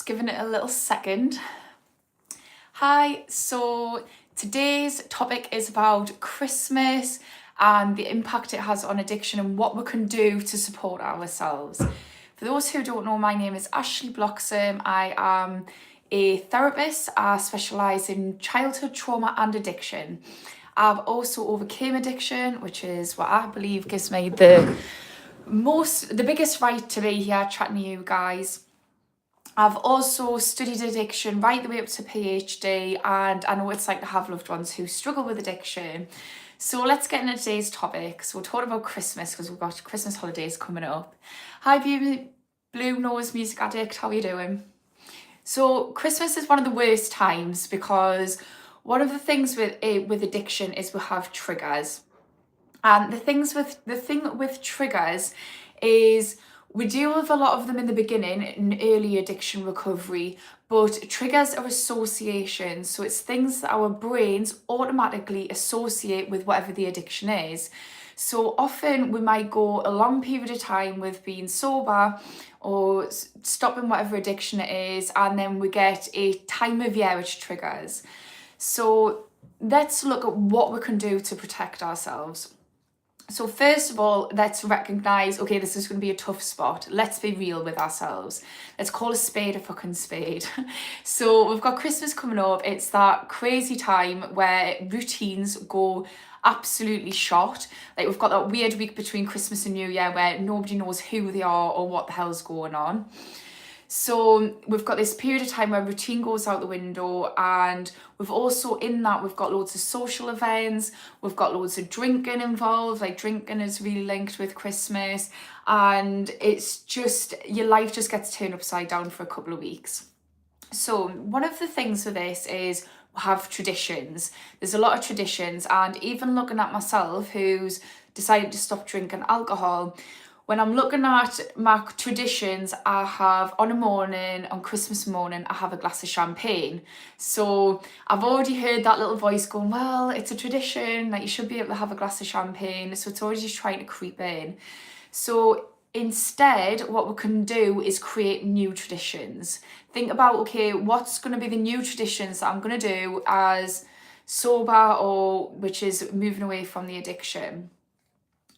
Just giving it a little second. Hi, so today's topic is about Christmas and the impact it has on addiction and what we can do to support ourselves. For those who don't know, my name is Ashley Bloxham. I am a therapist. I specialise in childhood trauma and addiction. I've also overcame addiction, which is what I believe gives me the biggest right to be here chatting to you guys. I've also studied addiction right the way up to PhD, and I know what it's like to have loved ones who struggle with addiction. So let's get into today's topic. So we're talking about Christmas because we've got Christmas holidays coming up. Hi, Blue Nose Music Addict, how are you doing? So Christmas is one of the worst times because one of the things with addiction is we have triggers. And the thing with triggers is we deal with a lot of them in the beginning in early addiction recovery, but triggers are associations. So it's things that our brains automatically associate with whatever the addiction is. So often we might go a long period of time with being sober or stopping whatever addiction it is, and then we get a time of year which triggers. So let's look at what we can do to protect ourselves. So first of all, let's recognise, okay, this is going to be a tough spot. Let's be real with ourselves. Let's call a spade a fucking spade. So we've got Christmas coming up. It's that crazy time where routines go absolutely shot. Like we've got that weird week between Christmas and New Year where nobody knows who they are or what the hell's going on. So we've got this period of time where routine goes out the window, and we've also in that we've got loads of social events, we've got loads of drinking involved, like drinking is really linked with Christmas, and it's just, your life just gets turned upside down for a couple of weeks. So one of the things with this is we have traditions. There's a lot of traditions, and even looking at myself who's decided to stop drinking alcohol, when I'm looking at my traditions, I have on Christmas morning, I have a glass of champagne. So I've already heard that little voice going, well, it's a tradition, that you should be able to have a glass of champagne. So it's already just trying to creep in. So instead, what we can do is create new traditions. Think about, okay, what's going to be the new traditions that I'm going to do as sober, or which is moving away from the addiction.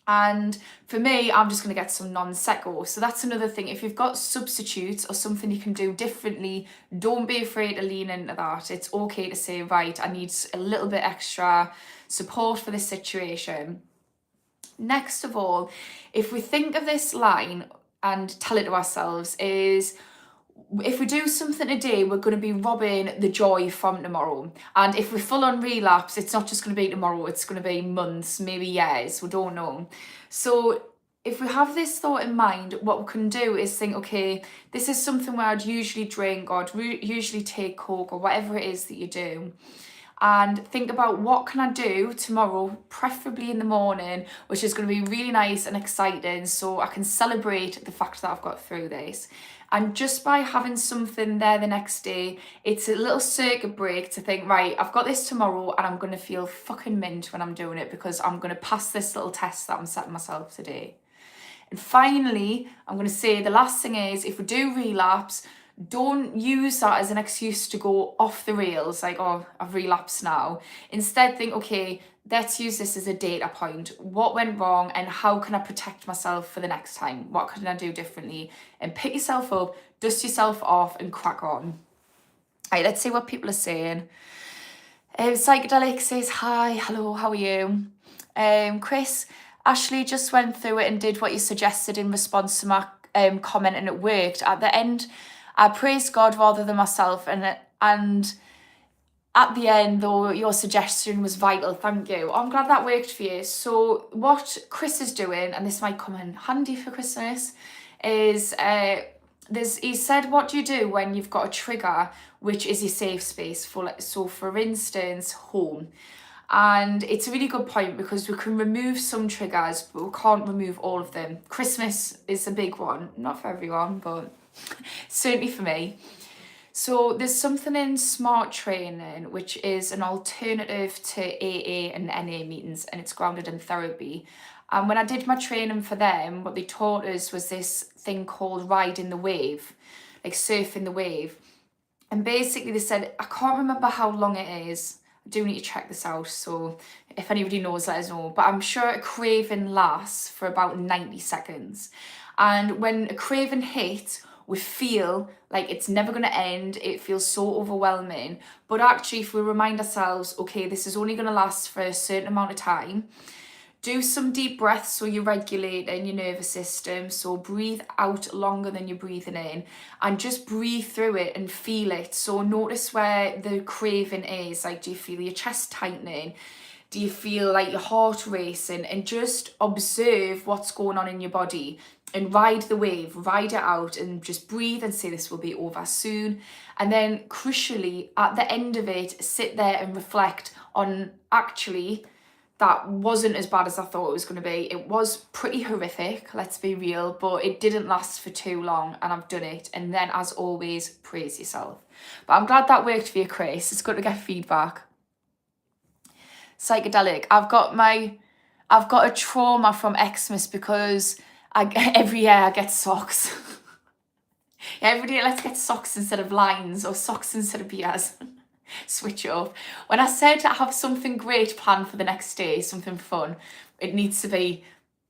And for me, I'm just going to get some non-secco. So that's another thing. If you've got substitutes or something you can do differently, don't be afraid to lean into that. It's okay to say, right, I need a little bit extra support for this situation. Next of all, if we think of this line and tell it to ourselves, is if we do something today, we're going to be robbing the joy from tomorrow. And if we're full on relapse, it's not just going to be tomorrow, it's going to be months, maybe years, we don't know. So if we have this thought in mind, what we can do is think, okay, this is something where I'd usually drink, or I'd usually take Coke, or whatever it is that you do. And think about, what can I do tomorrow, preferably in the morning, which is going to be really nice and exciting, so I can celebrate the fact that I've got through this. And just by having something there the next day, it's a little circuit break to think, right, I've got this tomorrow and I'm going to feel fucking mint when I'm doing it because I'm going to pass this little test that I'm setting myself today. And finally, I'm going to say the last thing is, if we do relapse, don't use that as an excuse to go off the rails, like, oh, I've relapsed now. Instead, think, okay, let's use this as a data point. What went wrong and how can I protect myself for the next time? What can I do differently? And pick yourself up, dust yourself off and crack on. All right, let's see what people are saying. Psychedelic says, hi, hello, how are you? Chris, Ashley just went through it and did what you suggested in response to my comment, and it worked. At the end, I praised God rather than myself, and at the end, though, your suggestion was vital. Thank you. I'm glad that worked for you. So what Chris is doing, and this might come in handy for Christmas, is he said, what do you do when you've got a trigger which is your safe space? So for instance, home. And it's a really good point because we can remove some triggers, but we can't remove all of them. Christmas is a big one, not for everyone, but certainly for me. So there's something in SMART training, which is an alternative to AA and NA meetings, and it's grounded in therapy. And when I did my training for them, what they taught us was this thing called riding the wave. like surfing the wave. And basically they said, I can't remember how long it is. I do need to check this out, so if anybody knows, let us know. But I'm sure a craving lasts for about 90 seconds. And when a craving hits, we feel like it's never going to end. It feels so overwhelming. But actually, if we remind ourselves, okay, this is only going to last for a certain amount of time, do some deep breaths so you're regulating your nervous system. So breathe out longer than you're breathing in, and just breathe through it and feel it. So notice where the craving is. Like, do you feel your chest tightening? Do you feel like your heart racing? And just observe what's going on in your body and ride the wave, ride it out, and just breathe and say this will be over soon. And then crucially, at the end of it, sit there and reflect on, actually, that wasn't as bad as I thought it was going to be. It was pretty horrific, let's be real, but it didn't last for too long, and I've done it. And then, as always, praise yourself. But I'm glad that worked for you, Chris. It's good to get feedback. Psychedelic. I've got a trauma from Xmas because every year I get socks. Every day, let's get socks instead of lines, or socks instead of beers. Switch it up. When I said I have something great planned for the next day, something fun, it needs to be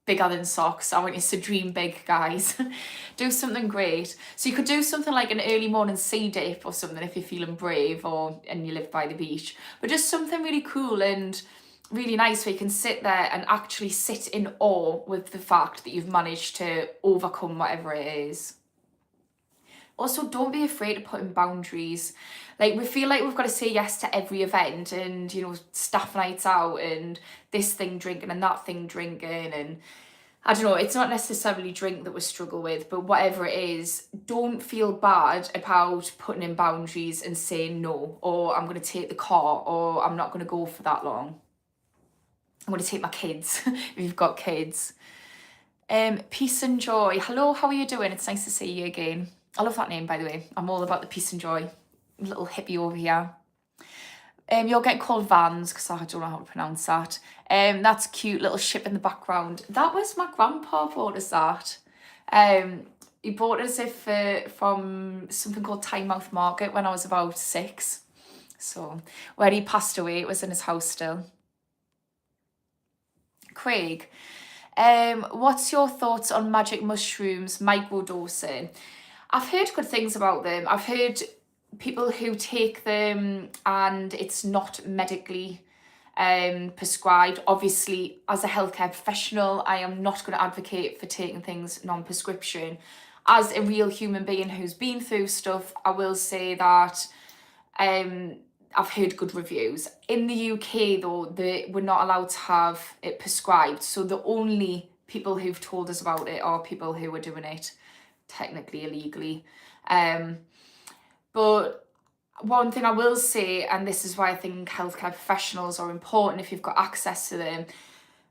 bigger than socks. I want you to dream big, guys. Do something great. So you could do something like an early morning sea dip or something if you're feeling brave, and you live by the beach. But just something really cool and really nice where you can sit there and actually sit in awe with the fact that you've managed to overcome whatever it is. Also, don't be afraid of putting boundaries. Like, we feel like we've got to say yes to every event, and, you know, staff nights out and this thing drinking and that thing drinking, and I don't know, it's not necessarily drink that we struggle with, but whatever it is, don't feel bad about putting in boundaries and saying no, or I'm going to take the car, or I'm not going to go for that long. I'm going to take my kids, if you've got kids. Peace and joy. Hello, how are you doing? It's nice to see you again. I love that name, by the way. I'm all about the peace and joy. Little hippie over here. You're getting called Vans, because I don't know how to pronounce that. That's cute, little ship in the background. That was my grandpa bought us that. He bought us it from something called Tynemouth Market when I was about 6. So, where he passed away, it was in his house still. Craig, what's your thoughts on magic mushrooms, microdosing? I've heard good things about them. I've heard people who take them and it's not medically prescribed. Obviously, as a healthcare professional, I am not going to advocate for taking things non-prescription. As a real human being who's been through stuff, I will say that I've heard good reviews. In the UK, though, we're not allowed to have it prescribed. So the only people who've told us about it are people who are doing it technically illegally. But one thing I will say, and this is why I think healthcare professionals are important if you've got access to them,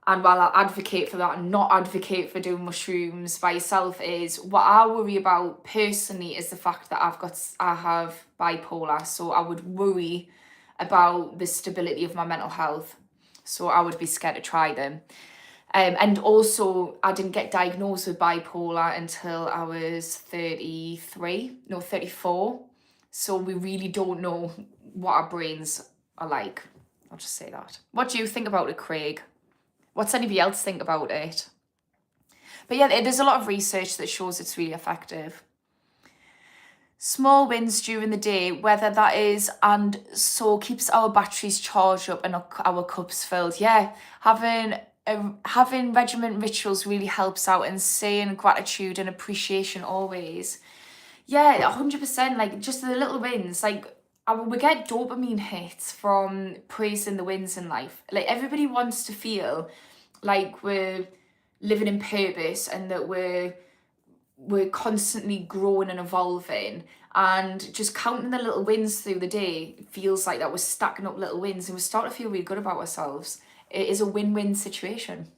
and while I'll advocate for that and not advocate for doing mushrooms by yourself, is what I worry about personally is the fact that I have bipolar, so I would worry about the stability of my mental health, so I would be scared to try them. And also, I didn't get diagnosed with bipolar until I was 34. So we really don't know what our brains are like. I'll just say that. What do you think about it, Craig? What's anybody else think about it? But yeah, there's a lot of research that shows it's really effective. Small wins during the day, whether that is, and so keeps our batteries charged up and our cups filled. Yeah, having regiment rituals really helps out, and saying gratitude and appreciation always. Yeah, 100%. Like, just the little wins. Like, we get dopamine hits from praising the wins in life. Like, everybody wants to feel like we're living in purpose and that we're constantly growing and evolving, and just counting the little wins through the day feels like that we're stacking up little wins, and we start to feel really good about ourselves. It is a win-win situation.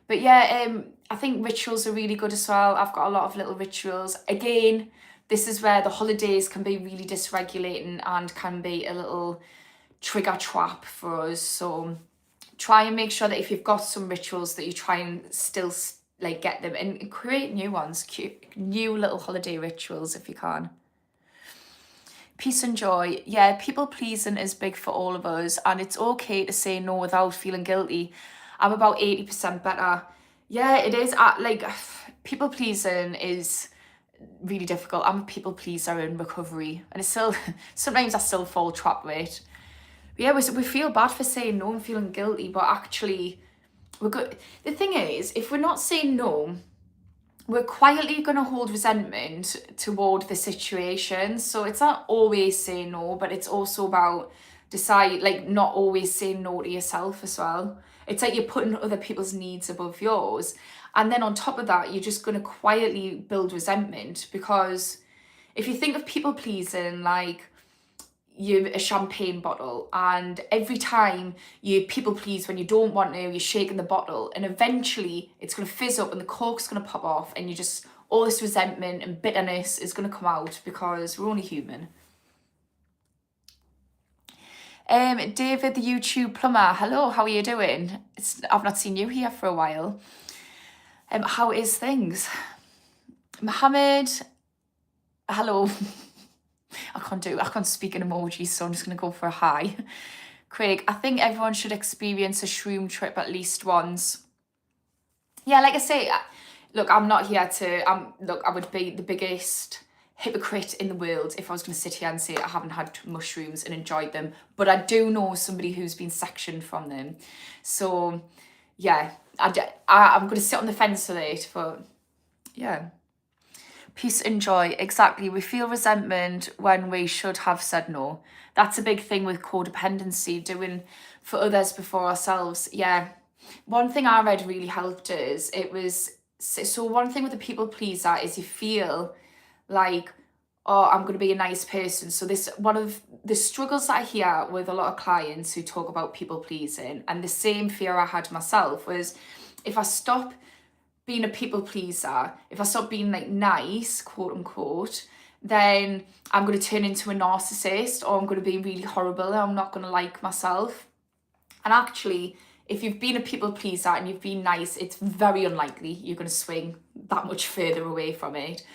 But yeah, I think rituals are really good as well. I've got a lot of little rituals. Again, this is where the holidays can be really dysregulating and can be a little trigger trap for us. So try and make sure that if you've got some rituals that you try and still like get them and create new ones, cute, new little holiday rituals if you can. Peace and joy. Yeah, people pleasing is big for all of us, and it's okay to say no without feeling guilty. I'm about 80% better. Yeah, it is. Like, people pleasing is really difficult. I'm a people pleaser in recovery, and it's still, sometimes I still fall trap with it. But yeah, we feel bad for saying no and feeling guilty, but actually, we're good. The thing is, if we're not saying no, we're quietly going to hold resentment toward the situation. So it's not always saying no, but it's also about not always saying no to yourself as well. It's like you're putting other people's needs above yours. And then on top of that, you're just going to quietly build resentment, because if you think of people pleasing, like, you a champagne bottle, and every time you people please when you don't want to, you're shaking the bottle, and eventually it's going to fizz up and the cork's going to pop off, and you just, all this resentment and bitterness is going to come out, because we're only human. David the YouTube plumber, hello, how are you doing? I've not seen you here for a while. How is things? Mohammed, hello. I can't speak in emojis, so I'm just going to go for a hi. Craig, I think everyone should experience a shroom trip at least once. Yeah, like I say, look, I'm not here to, look, I would be the biggest hypocrite in the world if I was going to sit here and say I haven't had mushrooms and enjoyed them. But I do know somebody who's been sectioned from them. So, yeah, I'm going to sit on the fence with it, but yeah. Peace and joy, exactly. We feel resentment when we should have said no. That's a big thing with codependency, doing for others before ourselves. Yeah. One thing I read really helped us. So one thing with the people pleaser is you feel like, oh, I'm going to be a nice person. So one of the struggles that I hear with a lot of clients who talk about people pleasing, and the same fear I had myself, was if I stop being a people pleaser, if I stop being like nice, quote unquote, then I'm going to turn into a narcissist, or I'm going to be really horrible and I'm not going to like myself. And actually, if you've been a people pleaser and you've been nice, it's very unlikely you're going to swing that much further away from it.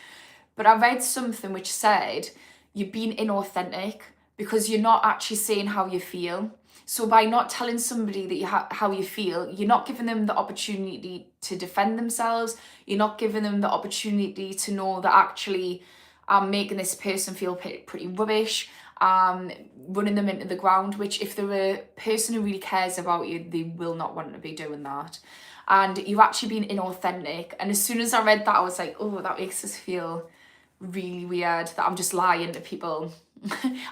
But I read something which said you're being inauthentic because you're not actually saying how you feel. So by not telling somebody that how you feel, you're not giving them the opportunity to defend themselves. You're not giving them the opportunity to know that actually I'm making this person feel pretty rubbish, running them into the ground, which if they're a person who really cares about you, they will not want to be doing that. And you're actually being inauthentic. And as soon as I read that, I was like, oh, that makes us feel really weird, that I'm just lying to people.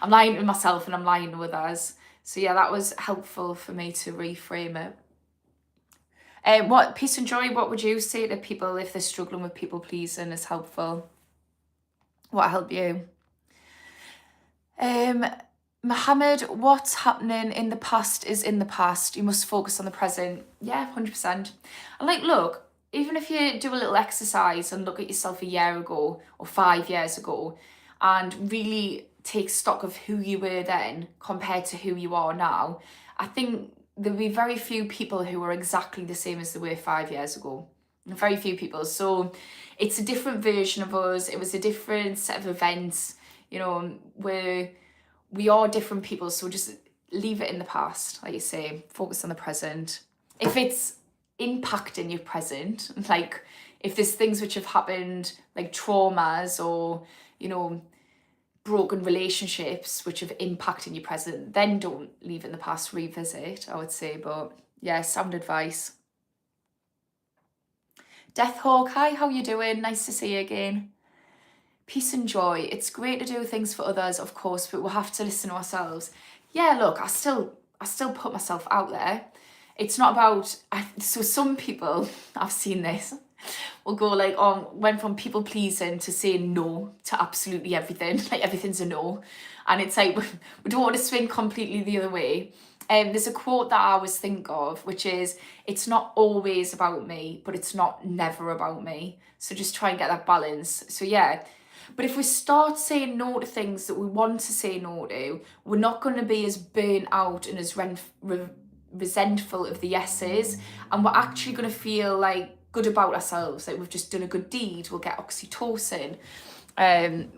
I'm lying to myself and I'm lying to others. So yeah, that was helpful for me to reframe it. What peace and joy, what would you say to people if they're struggling with people pleasing is helpful? What helped you? Mohammed, what's happening in the past is in the past. You must focus on the present. Yeah, 100%. And like, look, even if you do a little exercise and look at yourself a year ago or 5 years ago and really take stock of who you were then compared to who you are now, I think there'll be very few people who are exactly the same as they were 5 years ago. Very few people. So it's a different version of us. It was a different set of events, you know, where we are different people. So just leave it in the past, like you say, focus on the present. If it's impacting your present, like if there's things which have happened, like traumas or, you know, broken relationships which have impacted your present, then don't leave it in the past, revisit, I would say. But yeah, sound advice. Death Hawk, hi, how you doing? Nice to see you again. Peace and joy. It's great to do things for others, of course, but we'll have to listen to ourselves. Yeah, look, I still put myself out there. It's not about, so some people, I've seen this, will go like, went from people pleasing to saying no to absolutely everything. Like everything's a no. And it's like, we don't want to swing completely the other way. There's a quote that I always think of, which is, it's not always about me, but it's not never about me. So just try and get that balance. So yeah. But if we start saying no to things that we want to say no to, we're not going to be as burnt out and as resentful of the yeses. And we're actually going to feel like good about ourselves, like we've just done a good deed, we'll get oxytocin,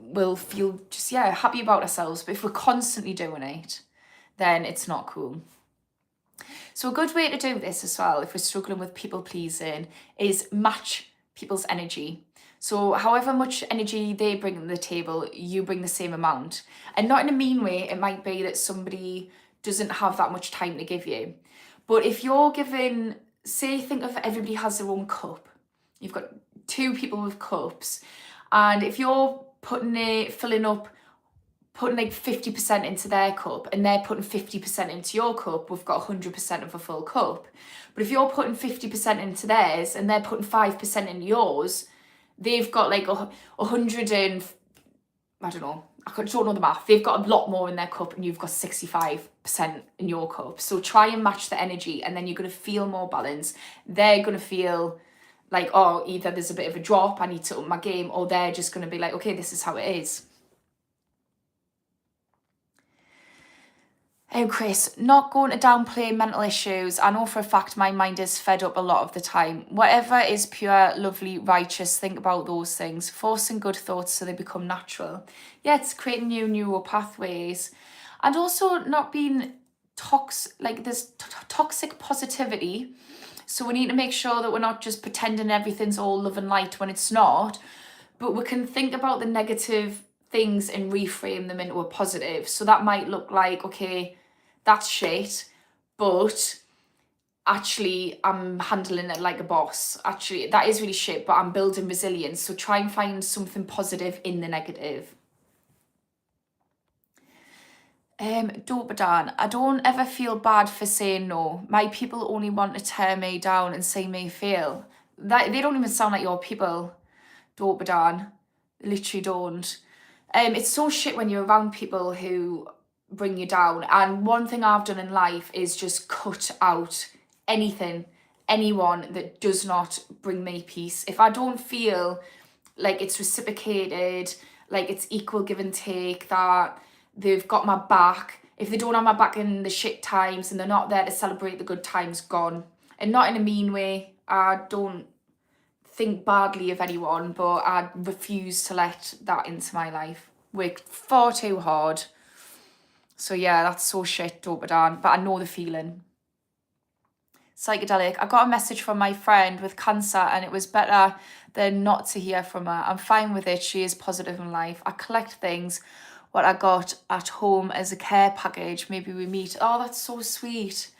we'll feel just, happy about ourselves. But if we're constantly doing it, then it's not cool. So a good way to do this as well, if we're struggling with people pleasing, is match people's energy. So however much energy they bring to the table, you bring the same amount. And not in a mean way, it might be that somebody doesn't have that much time to give you. But if you're giving, say, think of everybody has their own cup. You've got 2 people with cups. And if you're putting like 50% into their cup and they're putting 50% into your cup, we've got 100% of a full cup. But if you're putting 50% into theirs and they're putting 5% into yours, they've got like 100 and, I don't know the math. They've got a lot more in their cup and you've got 65% in your cup. So try and match the energy, and then you're going to feel more balance. They're going to feel like, oh, either there's a bit of a drop, I need to up my game, or they're just going to be like, okay, this is how it is. Oh, Chris, not going to downplay mental issues. I know for a fact my mind is fed up a lot of the time. Whatever is pure, lovely, righteous, think about those things. Forcing good thoughts so they become natural. Yeah, it's creating new neural pathways. And also not being there's toxic positivity. So we need to make sure that we're not just pretending everything's all love and light when it's not. But we can think about the negative things and reframe them into a positive. So that might look like, okay, that's shit, but actually I'm handling it like a boss. Actually, that is really shit, but I'm building resilience. So try and find something positive in the negative. Dopadan, I don't ever feel bad for saying no. My people only want to tear me down and see me fail. They don't even sound like your people, Dopadan. Literally don't. It's so shit when you're around people who bring you down. And one thing I've done in life is just cut out anyone that does not bring me peace. If I don't feel like it's reciprocated, like it's equal give and take, that they've got my back, if they don't have my back in the shit times and they're not there to celebrate the good times, gone. And not in a mean way. I don't think badly of anyone, but I refuse to let that into my life. Worked far too hard. So yeah, that's so shit, Dopadan, but I know the feeling. Psychedelic, I got a message from my friend with cancer and it was better than not to hear from her. I'm fine with it, she is positive in life. I collect things, what I got at home as a care package, maybe we meet. Oh, that's so sweet.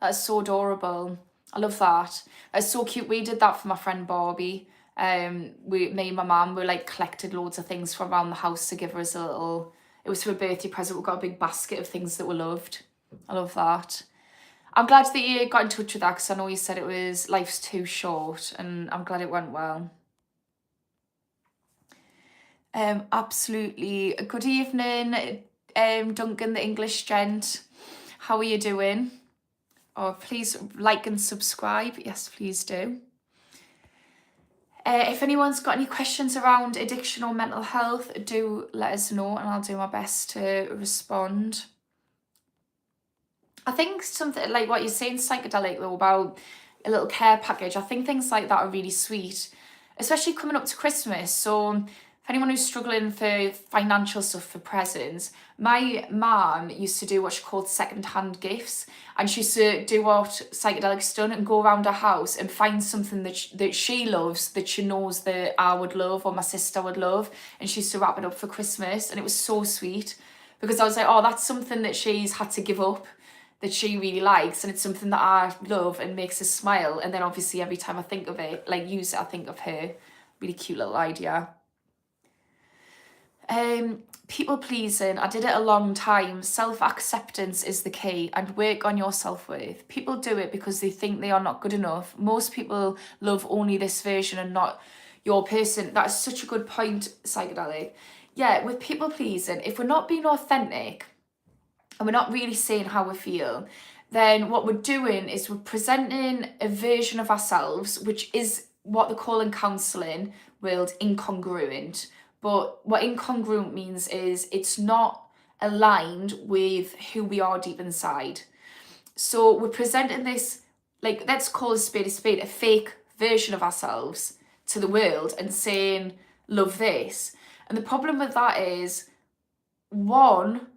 That's so adorable. I love that. It's so cute. We did that for my friend Barbie. Me and my mum were like collected loads of things from around the house to give her as a little, it was for a birthday present. We got a big basket of things that we loved. I love that. I'm glad that you got in touch with that, because I know you said it was life's too short, and I'm glad it went well. Absolutely. Good evening, Duncan, the English gent. How are you doing? Oh, please like and subscribe. Yes, please do. If anyone's got any questions around addiction or mental health, do let us know and I'll do my best to respond. I think something like what you're saying, psychedelic though, about a little care package, I think things like that are really sweet, especially coming up to Christmas. So for anyone who's struggling for financial stuff for presents, my mum used to do what she called second-hand gifts, and she used to do what Psychedelic's done and go around her house and find something that she loves, that she knows that I would love or my sister would love, and she used to wrap it up for Christmas, and it was so sweet, because I was like, oh, that's something that she's had to give up, that she really likes, and it's something that I love and makes her smile. And then obviously every time I think of it, like use it, I think of her. Really cute little idea. People pleasing, I did it a long time. Self-acceptance is the key, and work on your self-worth. People do it because they think they are not good enough. Most people love only this version and not your person. That is such a good point, Psychedelic. Yeah, with people pleasing, if we're not being authentic and we're not really saying how we feel, then what we're doing is we're presenting a version of ourselves, which is what they call in counselling world incongruent. But what incongruent means is it's not aligned with who we are deep inside. So we're presenting this, like, let's call a spade, a fake version of ourselves to the world and saying, love this. And the problem with that is, one,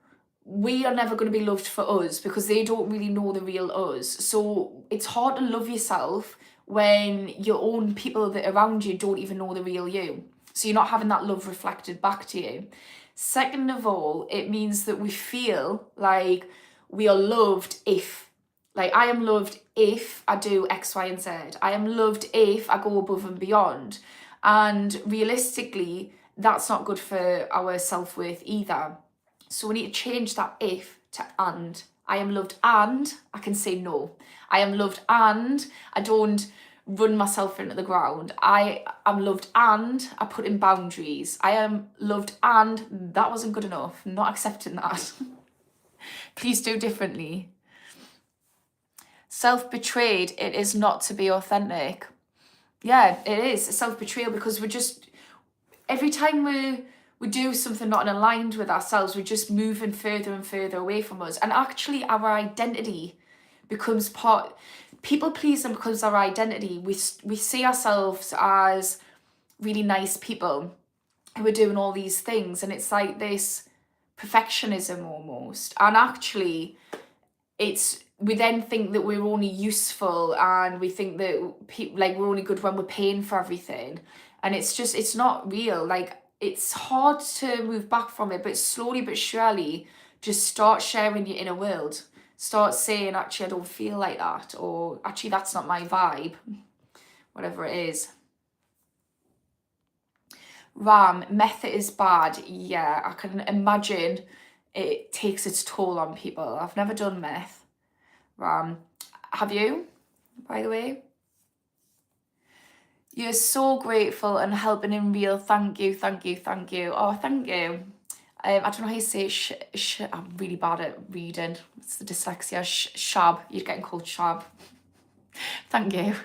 we are never going to be loved for us because they don't really know the real us. So it's hard to love yourself when your own people that are around you don't even know the real you. So you're not having that love reflected back to you. Second of all, it means that we feel like we are loved if, like, I am loved if I do X, Y, and Z. I am loved if I go above and beyond. And realistically, that's not good for our self-worth either. So we need to change that if to and. I am loved and I can say no. I am loved and I don't run myself into the ground. I am loved and I put in boundaries. I am loved and that wasn't good enough. Not accepting that. Please do differently. Self-betrayed, it is not to be authentic. Yeah, it is self-betrayal because we're just, every time we do something not aligned with ourselves, we're just moving further and further away from us. And actually our identity becomes part, people pleasing becomes our identity. We see ourselves as really nice people who are doing all these things, and it's like this perfectionism almost. And actually we then think that we're only useful, and we think that like we're only good when we're paying for everything, and it's not real. Like, it's hard to move back from it, but slowly but surely just start sharing your inner world. Start saying, actually, I don't feel like that, or actually that's not my vibe, whatever it is. Ram, meth is bad. Yeah, I can imagine it takes its toll on people. I've never done meth. Ram, have you, by the way? You're so grateful and helping in real. Thank you, thank you, thank you. Oh, thank you. I don't know how you say I'm really bad at reading. It's the dyslexia. Shab. You're getting called Shab. Thank you.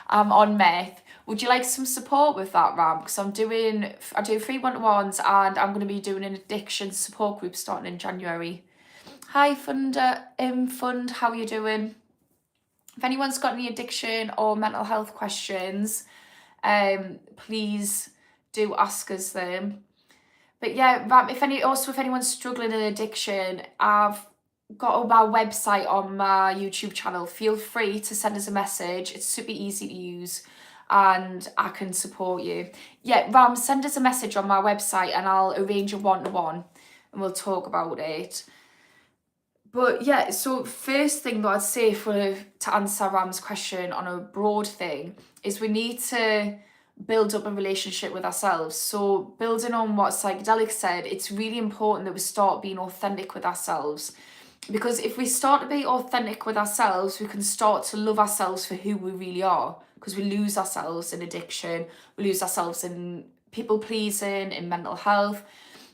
On meth. Would you like some support with that, Ram? Because I do free one-to-ones, and I'm going to be doing an addiction support group starting in January. Hi, Fund. How are you doing? If anyone's got any addiction or mental health questions, please do ask us them. But yeah, Ram, if anyone's struggling in addiction, I've got my website on my YouTube channel. Feel free to send us a message. It's super easy to use, and I can support you. Yeah, Ram, send us a message on my website and I'll arrange a one-to-one and we'll talk about it. But yeah, so first thing that I'd say to answer Ram's question on a broad thing is we need to build up a relationship with ourselves. So building on what Psychedelic said, it's really important that we start being authentic with ourselves. Because if we start to be authentic with ourselves, we can start to love ourselves for who we really are. Because we lose ourselves in addiction, we lose ourselves in people pleasing, in mental health.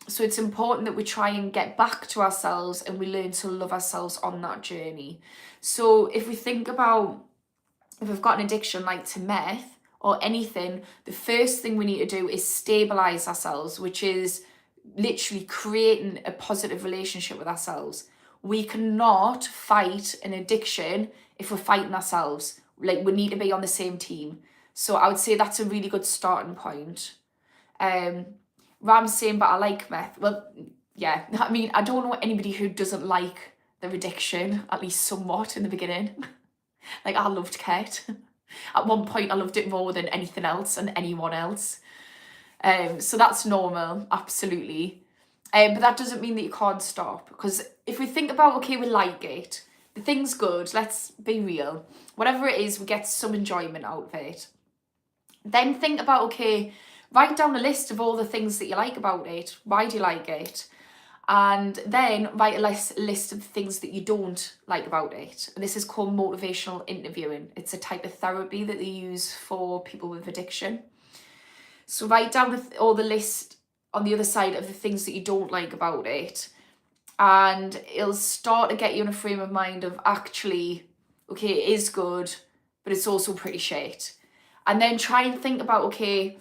So it's important that we try and get back to ourselves and we learn to love ourselves on that journey. So if we think about, if we've got an addiction like to meth or anything, the first thing we need to do is stabilize ourselves, which is literally creating a positive relationship with ourselves. We cannot fight an addiction if we're fighting ourselves. Like, we need to be on the same team. So I would say that's a really good starting point. Ram's saying, but I like meth. Well, yeah, I mean, I don't know anybody who doesn't like their addiction, at least somewhat in the beginning. Like, I loved Ket. At one point, I loved it more than anything else and anyone else. So that's normal, absolutely. But that doesn't mean that you can't stop. Because if we think about, okay, we like it, the thing's good, let's be real. Whatever it is, we get some enjoyment out of it. Then think about, okay, write down a list of all the things that you like about it. Why do you like it? And then write a list of things that you don't like about it. And this is called motivational interviewing. It's a type of therapy that they use for people with addiction. So write down all the list on the other side of the things that you don't like about it. And it'll start to get you in a frame of mind of, actually, okay, it is good, but it's also pretty shit. And then try and think about, okay,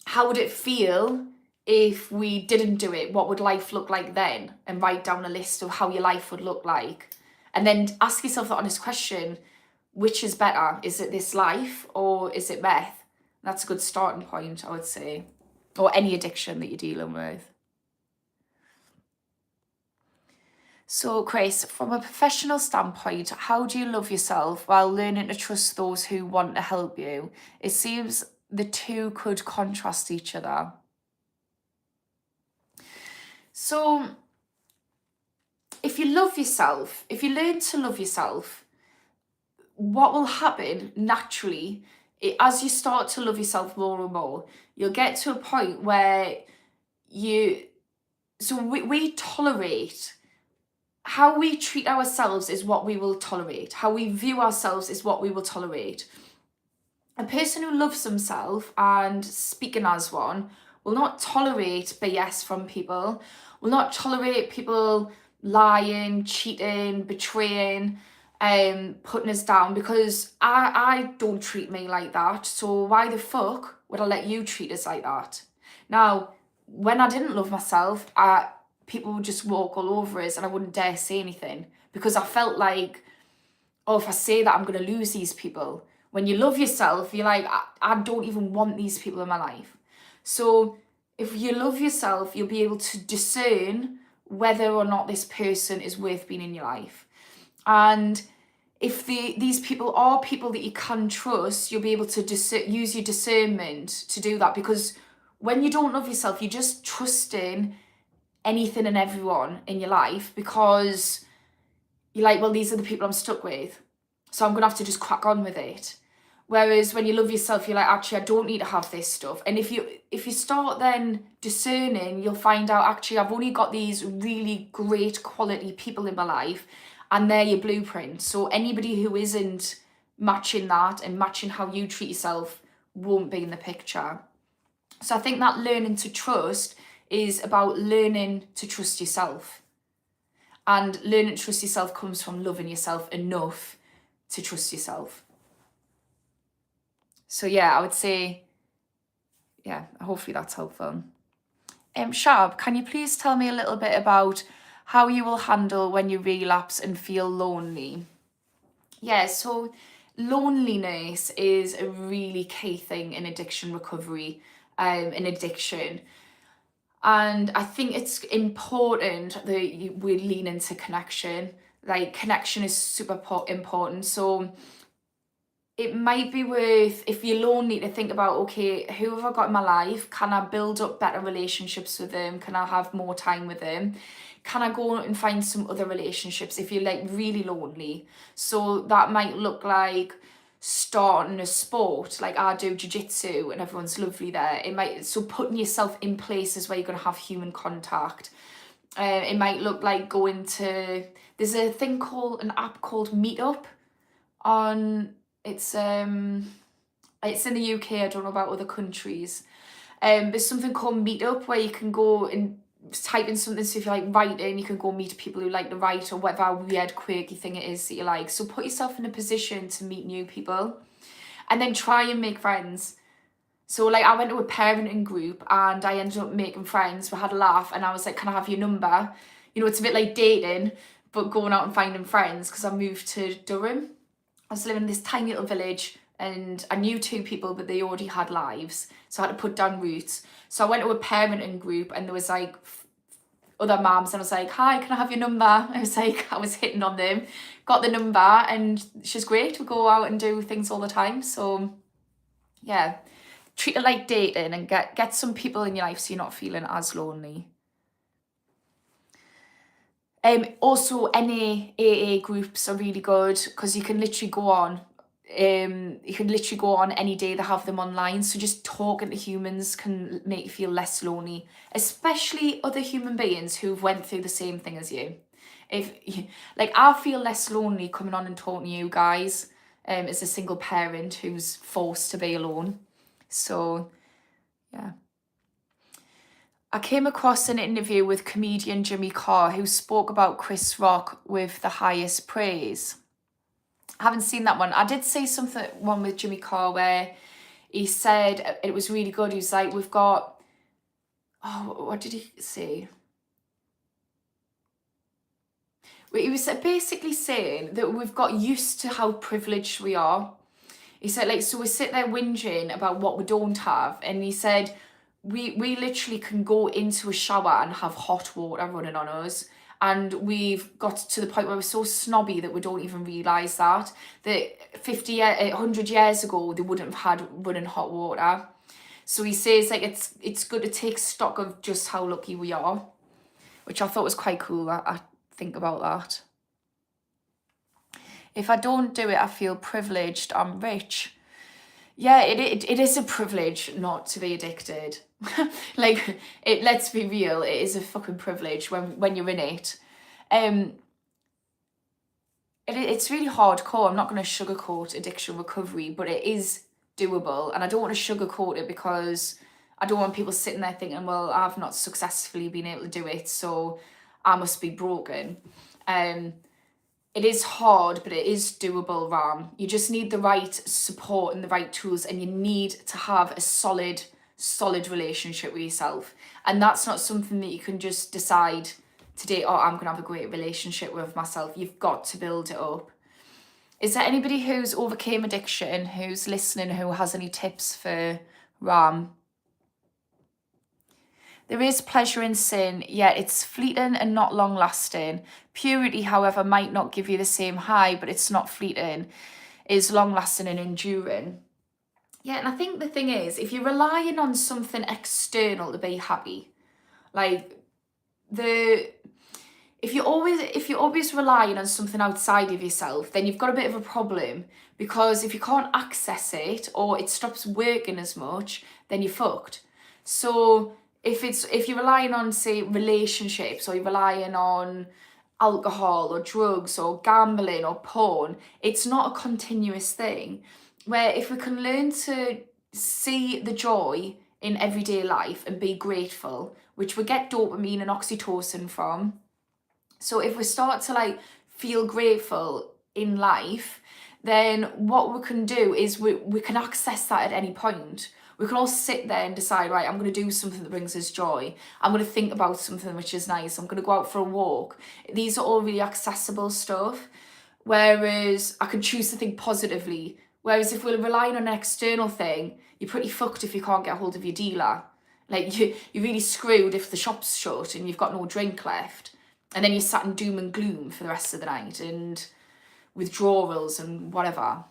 how would it feel if we didn't do it? What would life look like then? And write down a list of how your life would look like. And then ask yourself the honest question, which is better? Is it this life or is it meth? That's a good starting point, I would say. Or any addiction that you're dealing with. So, Chris, from a professional standpoint, how do you love yourself while learning to trust those who want to help you? It seems the two could contrast each other. So, if you love yourself, if you learn to love yourself, what will happen naturally, as you start to love yourself more and more, you'll get to a point where we tolerate. How we treat ourselves is what we will tolerate. How we view ourselves is what we will tolerate. A person who loves themselves, and speaking as one, will not tolerate BS from people, will not tolerate people lying, cheating, betraying, putting us down, because I don't treat me like that. So why the fuck would I let you treat us like that? Now, when I didn't love myself, people would just walk all over us and I wouldn't dare say anything, because I felt like, oh, if I say that, I'm going to lose these people. When you love yourself, you're like, I don't even want these people in my life. So if you love yourself, you'll be able to discern whether or not this person is worth being in your life. And if these people are people that you can trust, you'll be able to use your discernment to do that. Because when you don't love yourself, you're just trusting anything and everyone in your life, because you're like, well, these are the people I'm stuck with, so I'm gonna have to just crack on with it. Whereas when you love yourself, you're like, actually, I don't need to have this stuff. And if you start then discerning, you'll find out, actually, I've only got these really great quality people in my life, and they're your blueprint. So anybody who isn't matching that and matching how you treat yourself won't be in the picture. So I think that learning to trust is about learning to trust yourself. And learning to trust yourself comes from loving yourself enough to trust yourself. So yeah, I would say, yeah, hopefully that's helpful. Shab, can you please tell me a little bit about how you will handle when you relapse and feel lonely? Yeah, so loneliness is a really key thing in addiction recovery, in addiction. And I think it's important that we lean into connection. Like, connection is super important. So it might be worth, if you're lonely, to think about, okay, who have I got in my life? Can I build up better relationships with them? Can I have more time with them? Can I go and find some other relationships if you're like really lonely? So that might look like starting a sport, like I do jiu-jitsu and everyone's lovely there. So putting yourself in places where you're going to have human contact. It might look like going to, there's a thing called, an app called Meetup on, it's in the UK, I don't know about other countries. There's something called Meetup where you can go and type in something. So if you like writing, you can go meet people who like to write, or whatever weird quirky thing it is that you like. So put yourself in a position to meet new people and then try and make friends. So like I went to a parenting group and I ended up making friends. We had a laugh and I was like, can I have your number? You know, it's a bit like dating, but going out and finding friends, because I moved to Durham. I was living in this tiny little village and I knew 2 people, but they already had lives. So I had to put down roots. So I went to a parenting group and there was like other mums, and I was like, hi, can I have your number? I was hitting on them, got the number, and she's great. We go out and do things all the time. So yeah, treat it like dating and get some people in your life so you're not feeling as lonely. Also, any AA groups are really good, because you can literally go on. Any day. They have them online. So just talking to humans can make you feel less lonely, especially other human beings who've went through the same thing as you. Like, I feel less lonely coming on and talking to you guys, as a single parent who's forced to be alone. So yeah. I came across an interview with comedian Jimmy Carr, who spoke about Chris Rock with the highest praise. I haven't seen that one. I did see one with Jimmy Carr where he said it was really good. He was like, we've got, what did he say? He was basically saying that we've got used to how privileged we are. He said, like, so we sit there whinging about what we don't have. And he said, we literally can go into a shower and have hot water running on us. And we've got to the point where we're so snobby that we don't even realise that 100 years ago, they wouldn't have had running hot water. So he says, like, it's good to take stock of just how lucky we are, which I thought was quite cool. I think about that. If I don't do it, I feel privileged. I'm rich. Yeah, it is a privilege not to be addicted. Like, let's be real, it is a fucking privilege when you're in it. It's really hardcore. I'm not going to sugarcoat addiction recovery, but it is doable. And I don't want to sugarcoat it because I don't want people sitting there thinking, well, I've not successfully been able to do it, so I must be broken. It is hard, but it is doable, Ram. You just need the right support and the right tools, and you need to have a solid relationship with yourself. And that's not something that you can just decide today, oh, I'm going to have a great relationship with myself. You've got to build it up. Is there anybody who's overcame addiction, who's listening, who has any tips for Ram? There is pleasure in sin, yet it's fleeting and not long-lasting. Purity, however, might not give you the same high, but it's not fleeting, is long-lasting and enduring. Yeah, and I think the thing is, if you're relying on something external to be happy, like if you're always relying on something outside of yourself, then you've got a bit of a problem, because if you can't access it or it stops working as much, then you're fucked. So if you're relying on, say, relationships, or you're relying on alcohol or drugs or gambling or porn, it's not a continuous thing. Where if we can learn to see the joy in everyday life and be grateful, which we get dopamine and oxytocin from. So if we start to like feel grateful in life, then what we can do is we can access that at any point. We can all sit there and decide, right, I'm going to do something that brings us joy. I'm going to think about something which is nice. I'm going to go out for a walk. These are all really accessible stuff. Whereas I can choose to think positively. Whereas if we're relying on an external thing, you're pretty fucked if you can't get hold of your dealer. Like, you're really screwed if the shop's shut and you've got no drink left. And then you're sat in doom and gloom for the rest of the night and withdrawals and whatever.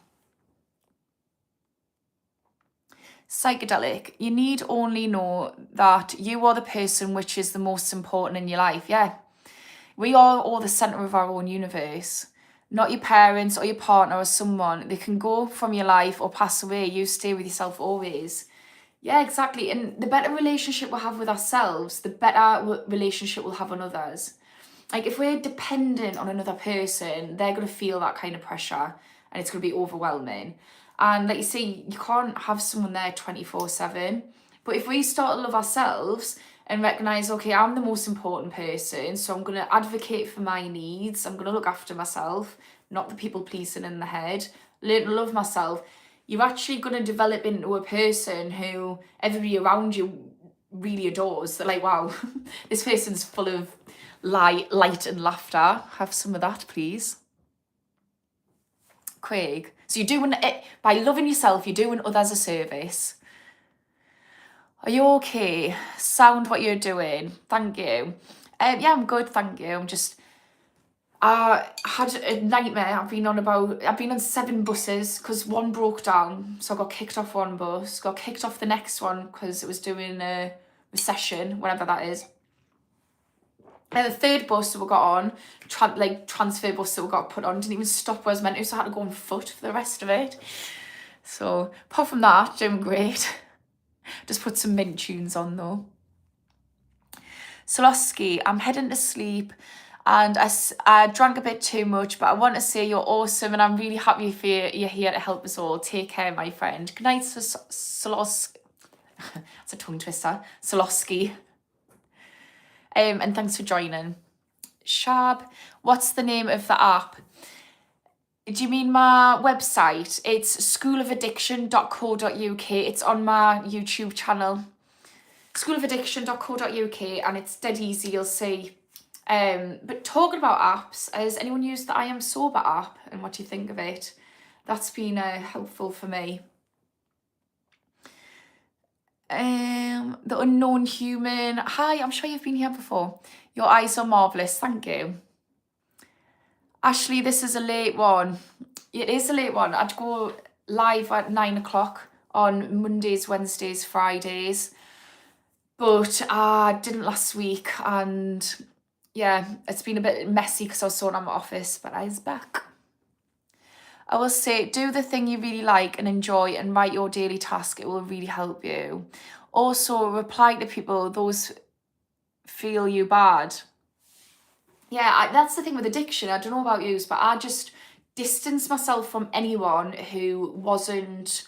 Psychedelic, you need only know that you are the person which is the most important in your life. Yeah, we are all the centre of our own universe. Not your parents or your partner or someone. They can go from your life or pass away. You stay with yourself always. Yeah, exactly. And the better relationship we'll have with ourselves, the better relationship we'll have on others. Like, if we're dependent on another person, they're going to feel that kind of pressure and it's going to be overwhelming. And like you say, you can't have someone there 24/7. But if we start to love ourselves and recognise, okay, I'm the most important person, so I'm going to advocate for my needs, I'm going to look after myself, not the people pleasing in the head, learn to love myself, you're actually going to develop into a person who everybody around you really adores. They're like, wow, this person's full of light and laughter. Have some of that, please. Craig, so you're doing it by loving yourself, you're doing others a service. Are you okay? Sound what you're doing. Thank you. Yeah, I'm good, thank you. I had a nightmare. I've been on 7 buses because one broke down, so I got kicked off one bus, got kicked off the next one because it was doing a recession, whatever that is. And the 3rd bus that we got on, transfer bus that we got put on, didn't even stop where I was meant to, so I had to go on foot for the rest of it. So apart from that, doing great. Just put some mint tunes on though. Solosky, I'm heading to sleep and I drank a bit too much, but I want to say you're awesome and I'm really happy for you. You're here to help us all. Take care, my friend. Good night, Solosky. That's a tongue twister. Solosky. And thanks for joining. Shab, what's the name of the app? Do you mean my website? It's schoolofaddiction.co.uk. It's on my YouTube channel. Schoolofaddiction.co.uk, and it's dead easy. You'll see But talking about apps, has anyone used the I Am Sober app, and what do you think of it? That's been helpful for me. The Unknown Human. Hi, I'm sure you've been here before. Your eyes are marvellous, thank you. Ashley, this is a late one. It is a late one. I'd go live at 9 o'clock on Mondays, Wednesdays, Fridays. But I didn't last week, and yeah, it's been a bit messy because I was sorting out my office, but I was back. I will say, do the thing you really like and enjoy and write your daily task. It will really help you. Also, reply to people, those feel you bad. Yeah, that's the thing with addiction. I don't know about you, but I just distance myself from anyone who wasn't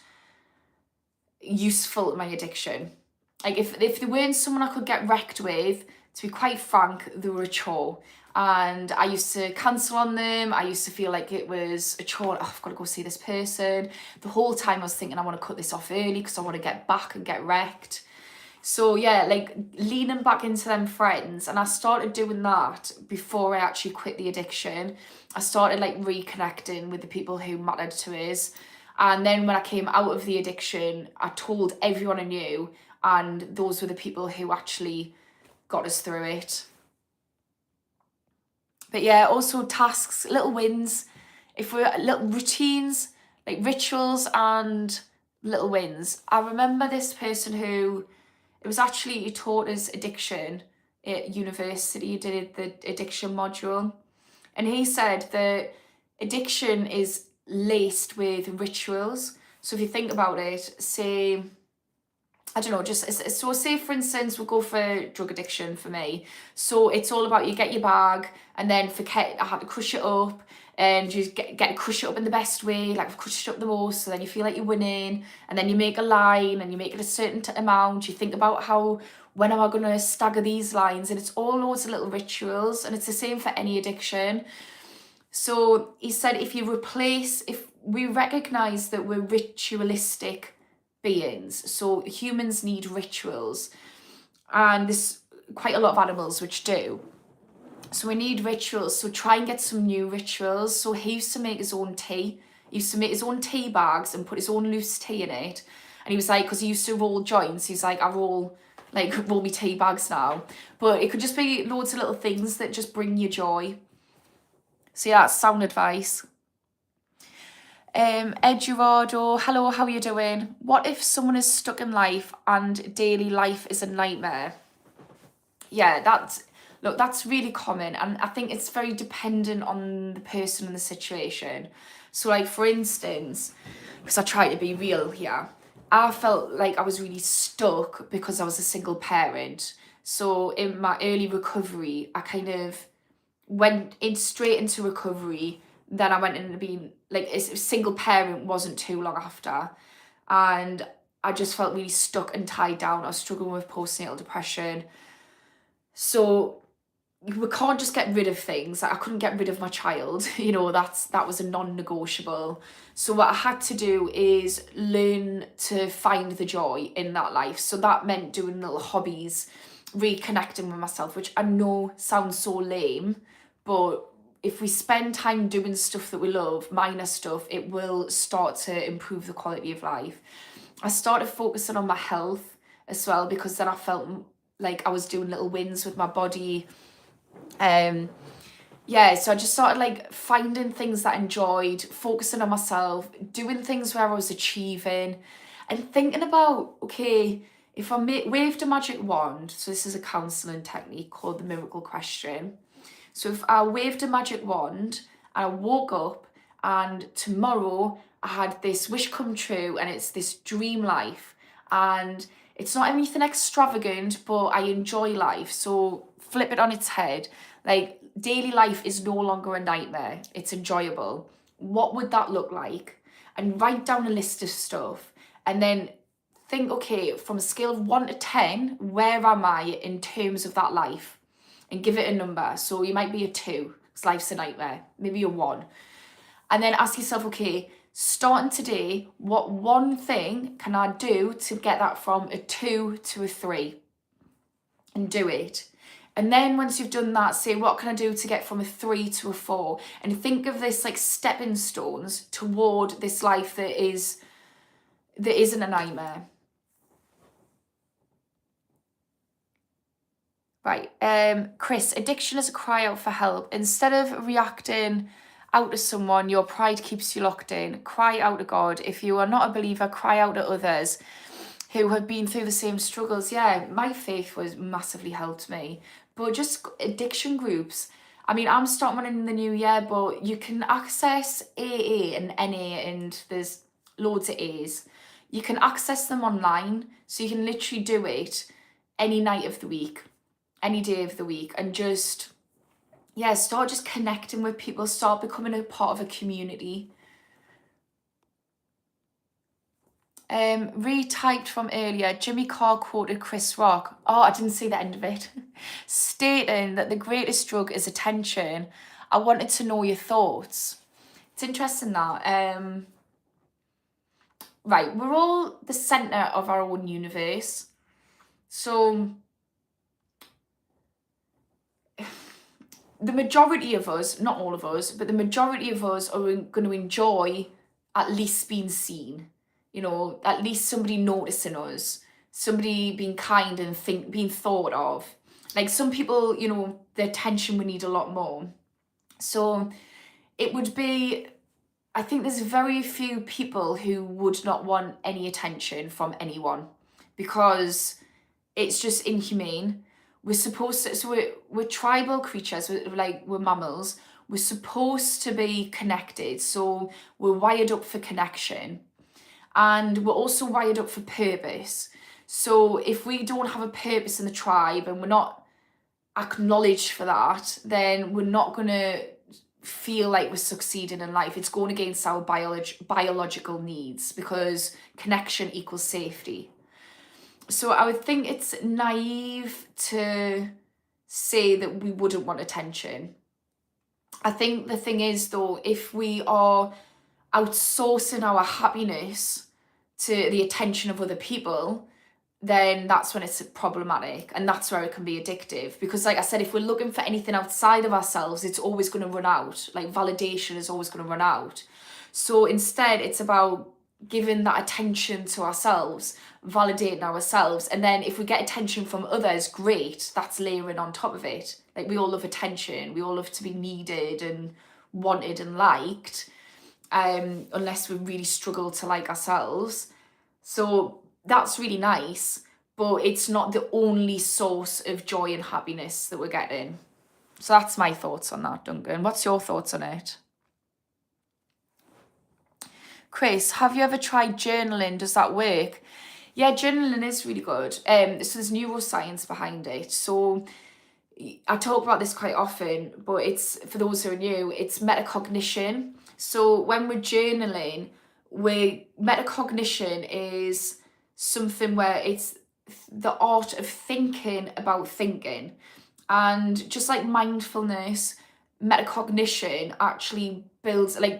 useful to my addiction. Like if they weren't someone I could get wrecked with, to be quite frank, they were a chore. And I used to cancel on them. I used to feel like it was a chore. Oh, I've got to go see this person. The whole time I was thinking I want to cut this off early because I want to get back and get wrecked. So yeah, like leaning back into them friends, and I started doing that before I actually quit the addiction. I started like reconnecting with the people who mattered to us. And then when I came out of the addiction, I told everyone I knew, and those were the people who actually got us through it. But yeah, also tasks, little wins. If we're little routines, like rituals and little wins. I remember this person who, it was actually, he taught us addiction at university. He did the addiction module. And he said that addiction is laced with rituals. So if you think about it, say, I don't know, just so say for instance, we'll go for drug addiction for me. So it's all about you get your bag and then forget, I had to crush it up, and you get to crush it up in the best way, like I've crushed it up the most, so then you feel like you're winning, and then you make a line and you make it a certain amount. You think about how, when am I going to stagger these lines, and it's all loads of little rituals, and it's the same for any addiction. So he said if we recognise that we're ritualistic beings, so humans need rituals, and there's quite a lot of animals which do. So we need rituals, so try and get some new rituals. So he used to make his own tea. He used to make his own tea bags and put his own loose tea in it. And he was like, because he used to roll joints, he's like, I roll me tea bags now. But it could just be loads of little things that just bring you joy. So yeah, that's sound advice. Ed Gerardo, hello, how are you doing? What if someone is stuck in life and daily life is a nightmare? Yeah, that's really common, and I think it's very dependent on the person and the situation. So like for instance, because I try to be real here, I felt like I was really stuck because I was a single parent. So in my early recovery, I kind of went straight into recovery. Then I went into being like a single parent wasn't too long after, and I just felt really stuck and tied down. I was struggling with postnatal depression. So we can't just get rid of things. Like I couldn't get rid of my child, that was a non-negotiable. So what I had to do is learn to find the joy in that life. So that meant doing little hobbies, reconnecting with myself, which I know sounds so lame, but if we spend time doing stuff that we love, minor stuff, it will start to improve the quality of life. I started focusing on my health as well, because then I felt like I was doing little wins with my body. So I just started like finding things that I enjoyed, focusing on myself, doing things where I was achieving, and thinking about, okay, if I waved a magic wand, so this is a counselling technique called the miracle question. So if I waved a magic wand and I woke up and tomorrow I had this wish come true and it's this dream life, and it's not anything extravagant, but I enjoy life. So flip it on its head. Like daily life is no longer a nightmare. It's enjoyable. What would that look like? And write down a list of stuff, and then think, okay, from a scale of 1 to 10, where am I in terms of that life? And give it a number. So you might be a 2, because life's a nightmare. Maybe a 1. And then ask yourself, okay, starting today, what one thing can I do to get that from a 2 to a 3? And do it. And then once you've done that, say, what can I do to get from a 3 to a 4? And think of this like stepping stones toward this life that isn't a nightmare. Right, Chris, addiction is a cry out for help. Instead of reacting out to someone, your pride keeps you locked in. Cry out to God. If you are not a believer, cry out to others who have been through the same struggles. Yeah, my faith was massively helped me. But just addiction groups. I mean, I'm starting one in the new year, but you can access AA and NA, and there's loads of A's. You can access them online, so you can literally do it any night of the week, any day of the week, and just, yeah, start just connecting with people, start becoming a part of a community. Retyped from earlier, Jimmy Carr quoted Chris Rock. Oh, I didn't see the end of it. Stating that the greatest drug is attention. I wanted to know your thoughts. It's interesting that. Right, we're all the centre of our own universe. So the majority of us, not all of us, but the majority of us are going to enjoy at least being seen. You know, at least somebody noticing us, somebody being kind and being thought of. Like some people, you know, the attention we need a lot more. So it would be, I think there's very few people who would not want any attention from anyone, because it's just inhumane. We're supposed to, so we're tribal creatures, we're mammals. We're supposed to be connected, so we're wired up for connection. And we're also wired up for purpose. So if we don't have a purpose in the tribe and we're not acknowledged for that, then we're not going to feel like we're succeeding in life. It's going against our biological needs, because connection equals safety. So I would think it's naive to say that we wouldn't want attention. I think the thing is, though, if we are outsourcing our happiness to the attention of other people, then that's when it's problematic, and that's where it can be addictive. Because like I said, if we're looking for anything outside of ourselves, it's always going to run out. Like validation is always going to run out. So instead, it's about giving that attention to ourselves, validating ourselves, and then if we get attention from others, great, that's layering on top of it. Like we all love attention, we all love to be needed and wanted and liked. Unless we really struggle to like ourselves. So that's really nice, but it's not the only source of joy and happiness that we're getting. So that's my thoughts on that, Duncan. What's your thoughts on it? Chris, have you ever tried journaling? Does that work? Yeah, journaling is really good. So there's neuroscience behind it. So I talk about this quite often, but it's, for those who are new, it's metacognition. So when we're journaling, metacognition is something where it's the art of thinking about thinking. And just like mindfulness, metacognition actually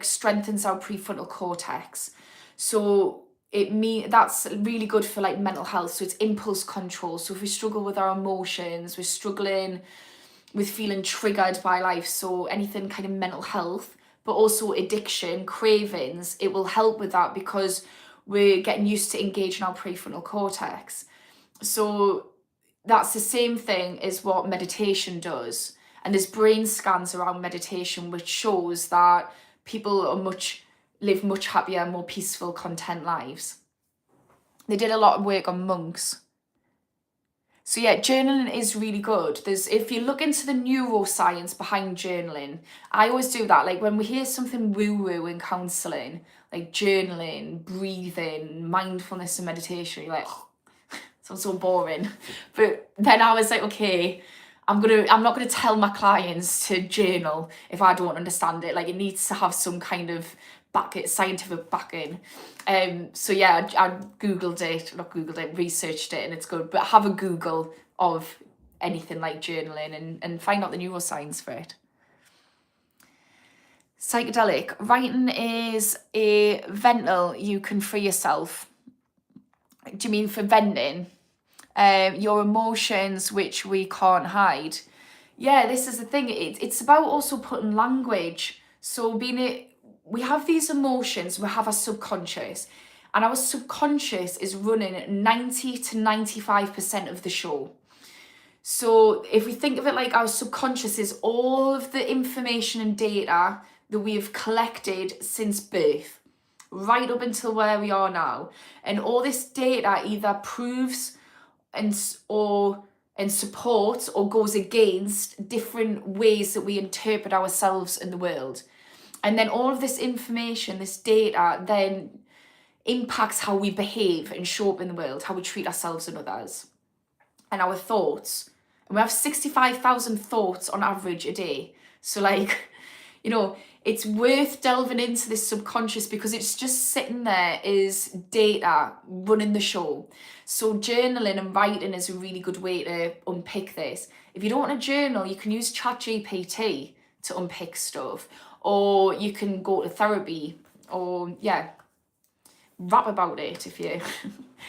strengthens our prefrontal cortex. So that's really good for like mental health. So it's impulse control. So if we struggle with our emotions, we're struggling with feeling triggered by life, so anything kind of mental health, but also addiction, cravings, it will help with that, because we're getting used to engaging our prefrontal cortex. So that's the same thing as what meditation does. And there's brain scans around meditation which shows that people live much happier, more peaceful, content lives. They did a lot of work on monks. So yeah, journaling is really good. If you look into the neuroscience behind journaling, I always do that. Like when we hear something woo-woo in counselling, like journaling, breathing, mindfulness and meditation, you're like, oh, sounds so boring. But then I was like, okay, I'm not gonna tell my clients to journal if I don't understand it. Like it needs to have some kind of scientific backing. So yeah, I researched it, and it's good. But have a Google of anything like journaling and find out the neuroscience for it. Psychedelic. Writing is a ventil you can free yourself. Do you mean for venting? your emotions which we can't hide. Yeah, this is the thing. It's about also putting language. So we have these emotions, we have our subconscious, and our subconscious is running 90 to 95% of the show. So if we think of it like our subconscious is all of the information and data that we have collected since birth, right up until where we are now. And all this data either proves and supports or goes against different ways that we interpret ourselves in the world. And then all of this information, this data, then impacts how we behave and show up in the world, how we treat ourselves and others, and our thoughts. And we have 65,000 thoughts on average a day. So like, you know, it's worth delving into this subconscious because it's just sitting there as data running the show. So journaling and writing is a really good way to unpick this. If you don't want to journal, you can use ChatGPT to unpick stuff, or you can go to therapy, or rap about it if you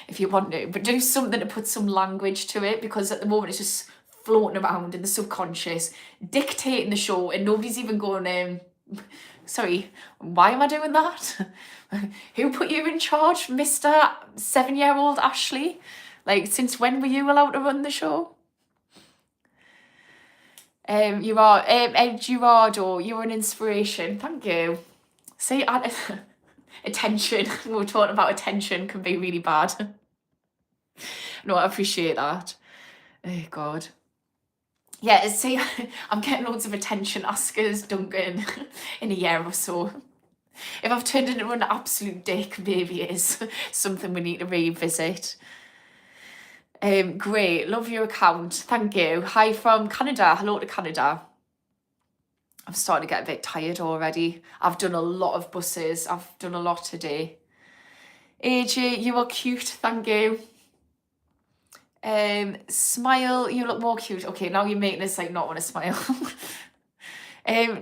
if you want to, but do something to put some language to it, because at the moment it's just floating around in the subconscious, dictating the show, and nobody's even going, sorry, why am I doing that? Who put you in charge, Mr. 7-year-old Ashley? Like, since when were you allowed to run the show? You are, Ed Girardo, you're an inspiration. Thank you. See, attention. We were talking about attention can be really bad. No, I appreciate that. Oh, God. Yeah, see, I'm getting loads of attention askers, Duncan, in a year or so. If I've turned into an absolute dick, maybe it is something we need to revisit. Great, love your account, thank you. Hi from Canada, hello to Canada. I'm starting to get a bit tired already. I've done a lot of buses, I've done a lot today. AJ, you are cute, thank you. Smile, you look more cute. Okay, now you're making us like not want to smile.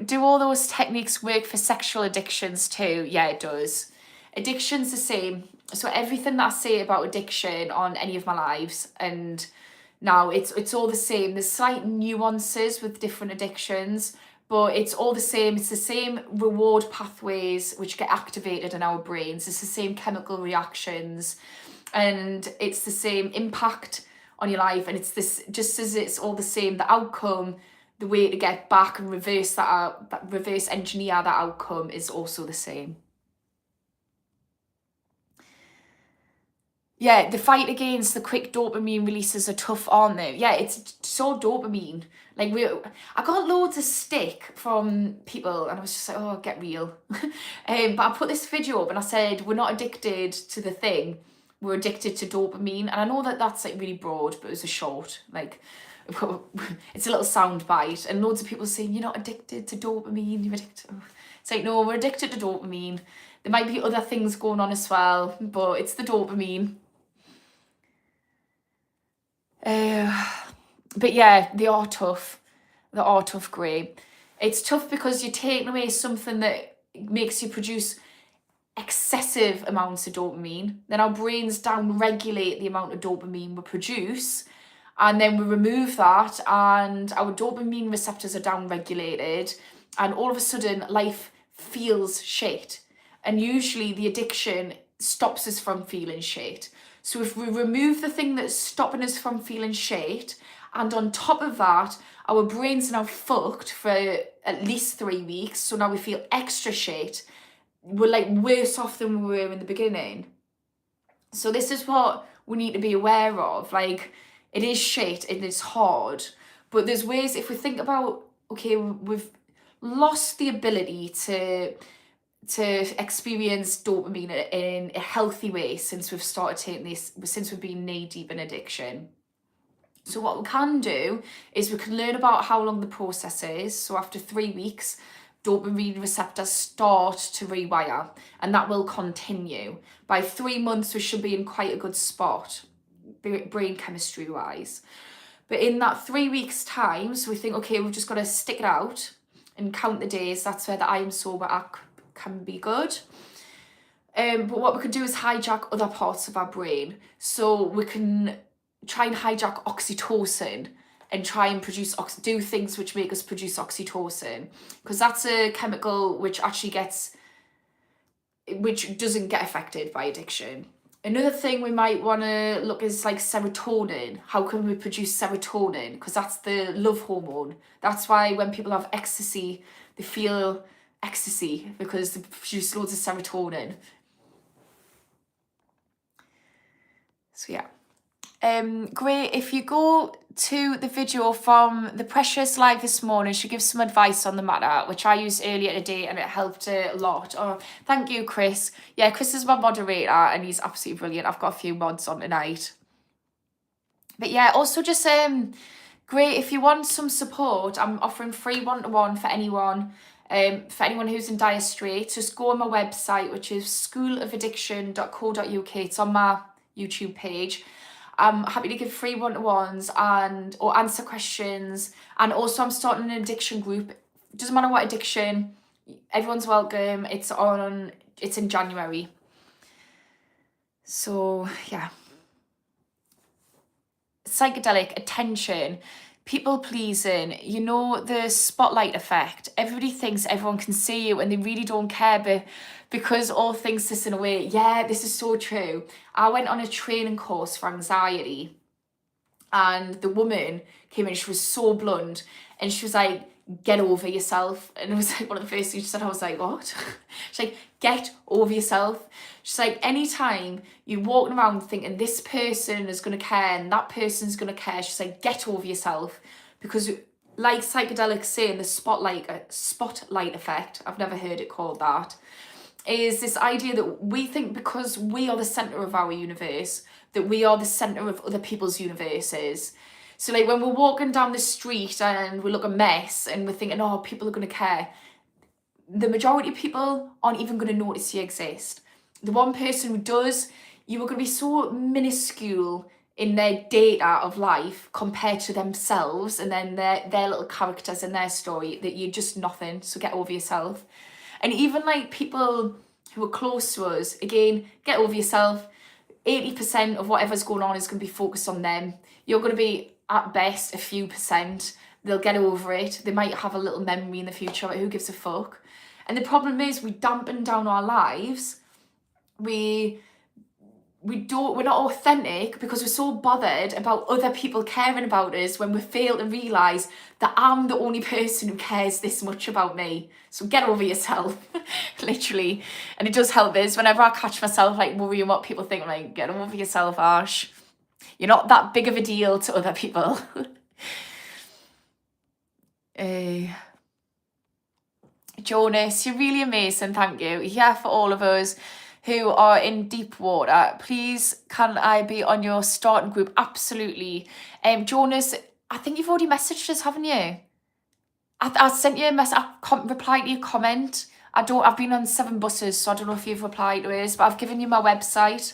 Do all those techniques work for sexual addictions too? Yeah, it does. Addiction's the same. So everything that I say about addiction on any of my lives, and now it's all the same. There's slight nuances with different addictions, but it's all the same. It's the same reward pathways which get activated in our brains. It's the same chemical reactions, and it's the same impact on your life. And it's this, just as it's all the same, the outcome, the way to get back and reverse that reverse engineer that outcome is also the same. Yeah, the fight against the quick dopamine releases are tough, aren't they? Yeah, it's so dopamine. Like, I got loads of stick from people, and I was just like, oh, get real. But I put this video up and I said, we're not addicted to the thing, we're addicted to dopamine. And I know that that's like really broad, but it was a short, like, it's a little sound bite. And loads of people saying, you're not addicted to dopamine, you're addicted. It's like, no, we're addicted to dopamine. There might be other things going on as well, but it's the dopamine. But yeah, they are tough. They are tough, Gray. It's tough because you're taking away something that makes you produce excessive amounts of dopamine. Then our brains down-regulate the amount of dopamine we produce, and then we remove that, and our dopamine receptors are down-regulated, and all of a sudden life feels shit. And usually the addiction stops us from feeling shit. So if we remove the thing that's stopping us from feeling shit, and on top of that, our brains are now fucked for at least 3 weeks, so now we feel extra shit, we're like worse off than we were in the beginning. So this is what we need to be aware of. Like, it is shit and it's hard, but there's ways. If we think about, okay, we've lost the ability to experience dopamine in a healthy way since we've started taking this, since we've been knee deep in addiction. So what we can do is we can learn about how long the process is. So after 3 weeks, dopamine receptors start to rewire, and that will continue. By 3 months, we should be in quite a good spot, brain chemistry wise. But in that 3 weeks time, so we think, okay, we've just got to stick it out and count the days. That's where the I am sober app can be good. But what we can do is hijack other parts of our brain. So we can try and hijack oxytocin and try and do things which make us produce oxytocin, because that's a chemical which doesn't get affected by addiction. Another thing we might want to look is like serotonin. How can we produce serotonin? Because that's the love hormone. That's why when people have ecstasy, they feel ecstasy, because they produce loads of serotonin. So yeah. Great. If you go to the video from the Precious live this morning, she gives some advice on the matter, which I used earlier today, and it helped a lot. Oh, thank you, Chris. Yeah, Chris is my moderator and he's absolutely brilliant. I've got a few mods on tonight. But yeah, also just great, if you want some support, I'm offering free one-to-one for anyone. For anyone who's in dire straits, just go on my website, which is schoolofaddiction.co.uk. It's on my YouTube page. I'm happy to give free one-to-ones or answer questions. And also I'm starting an addiction group. Doesn't matter what addiction, everyone's welcome. It's in January. So yeah. Psychedelic, attention, people pleasing, the spotlight effect. Everybody thinks everyone can see you and they really don't care, but because all things this in a way. Yeah, this is so true. I went on a training course for anxiety, and the woman came in, she was so blunt, and she was like, get over yourself. And it was like one of the first things she said. I was like, what? She's like, get over yourself. She's like, anytime you're walking around thinking this person is going to care and that person's going to care, she's like, get over yourself. Because like psychedelics say in the spotlight effect, I've never heard it called that, is this idea that we think because we are the centre of our universe, that we are the centre of other people's universes. So like when we're walking down the street and we look a mess and we're thinking, oh, people are going to care, the majority of people aren't even going to notice you exist. The one person who does, you are going to be so minuscule in their data of life compared to themselves and then their little characters and their story, that you're just nothing. So get over yourself. And even like people who are close to us, again, get over yourself. 80% of whatever's going on is going to be focused on them. You're going to be at best a few percent. They'll get over it. They might have a little memory in the future, but who gives a fuck? And the problem is we dampen down our lives. We're not authentic because we're so bothered about other people caring about us, when we fail to realise that I'm the only person who cares this much about me. So get over yourself, literally. And it does help us. Whenever I catch myself like worrying what people think, I'm like, get over yourself, Ash. You're not that big of a deal to other people. Jonas, you're really amazing, thank you. You're here for all of us who are in deep water. Please, can I be on your starting group? Absolutely. Jonas, I think you've already messaged us, haven't you? I sent you a message. I replied to your comment. I've been on 7 buses, so I don't know if you've replied to us, but I've given you my website.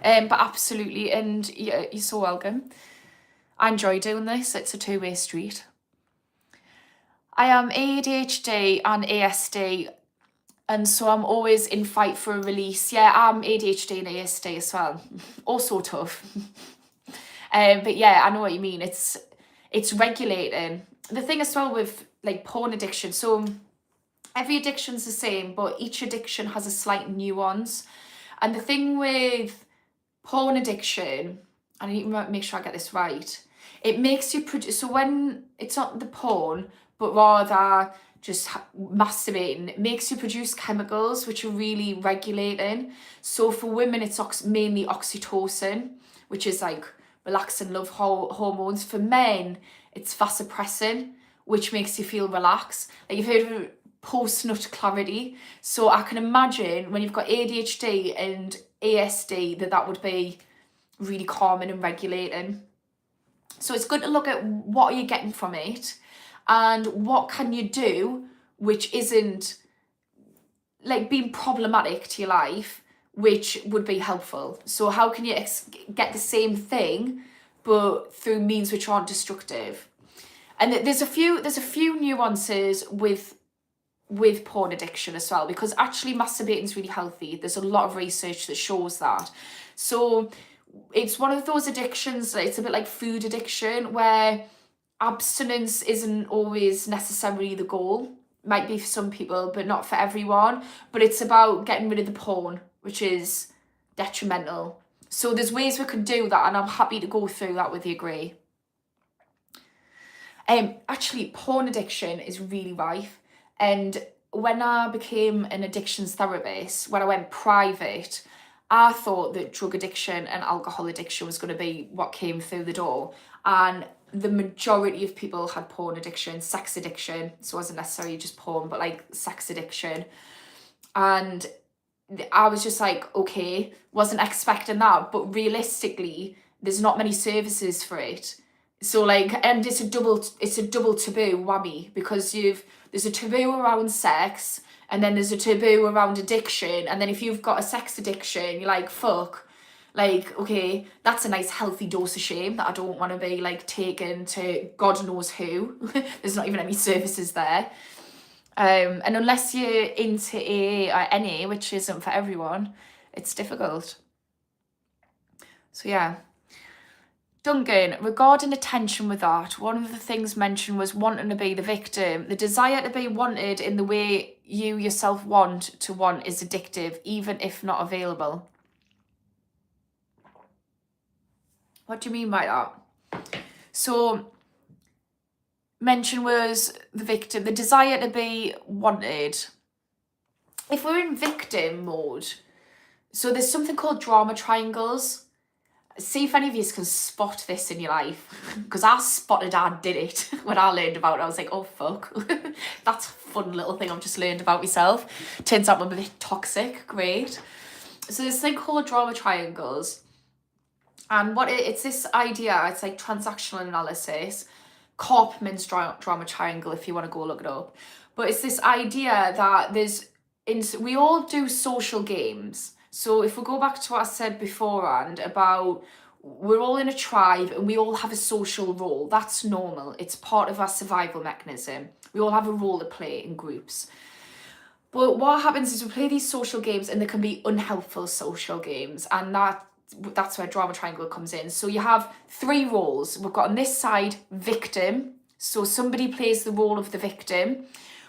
But absolutely, and you're so welcome. I enjoy doing this. It's a two-way street. I am ADHD and ASD, and so I'm always in fight for a release. Yeah, I'm ADHD and ASD as well. Also tough. But yeah, I know what you mean. It's regulating. The thing as well with like porn addiction, so every addiction's the same, but each addiction has a slight nuance. And the thing with porn addiction, I need to make sure I get this right, it makes you produce, so when it's not the porn, but rather just masturbating, it makes you produce chemicals which are really regulating. So for women, it's mainly oxytocin, which is like relaxing love hormones. For men, it's vasopressin, which makes you feel relaxed. Like you've heard of post-nut clarity. So I can imagine when you've got ADHD and ASD that would be really calming and regulating. So it's good to look at what are you getting from it and what can you do which isn't like being problematic to your life, which would be helpful. So how can you get the same thing but through means which aren't destructive? And there's a few nuances with porn addiction as well, because actually masturbating is really healthy. There's a lot of research that shows that. So it's one of those addictions, it's a bit like food addiction, where abstinence isn't always necessarily the goal. Might be for some people, but not for everyone. But it's about getting rid of the porn, which is detrimental. So there's ways we could do that, and I'm happy to go through that with you, Gray. Actually, porn addiction is really rife. And when I became an addictions therapist, when I went private, I thought that drug addiction and alcohol addiction was going to be what came through the door. And the majority of people had porn addiction, sex addiction. So it wasn't necessarily just porn, but like sex addiction. And I was just like, okay, wasn't expecting that. But realistically, there's not many services for it. So like, and it's a double taboo whammy, because there's a taboo around sex, and then there's a taboo around addiction, and then if you've got a sex addiction, you're like, fuck, like, okay, that's a nice healthy dose of shame that I don't want to be like taken to God knows who. There's not even any services there. And unless you're into AA or NA, which isn't for everyone, it's difficult. So yeah. Duncan, regarding attention with that, one of the things mentioned was wanting to be the victim. The desire to be wanted in the way you yourself want to want is addictive, even if not available. What do you mean by that? So, mention was the victim, the desire to be wanted. If we're in victim mode, so there's something called drama triangles. See if any of you can spot this in your life, because I did it when I learned about it. I was like, oh fuck, that's a fun little thing I've just learned about myself. Turns out I'm a bit toxic. Great. So there's this thing called drama triangles, and it's this idea, it's like transactional analysis, Karpman's drama triangle, if you want to go look it up. But it's this idea that we all do social games. So if we go back to what I said beforehand about we're all in a tribe and we all have a social role, that's normal. It's part of our survival mechanism. We all have a role to play in groups. But what happens is we play these social games, and there can be unhelpful social games, and that's where drama triangle comes in. So you have 3 roles. We've got on this side victim, so somebody plays the role of the victim.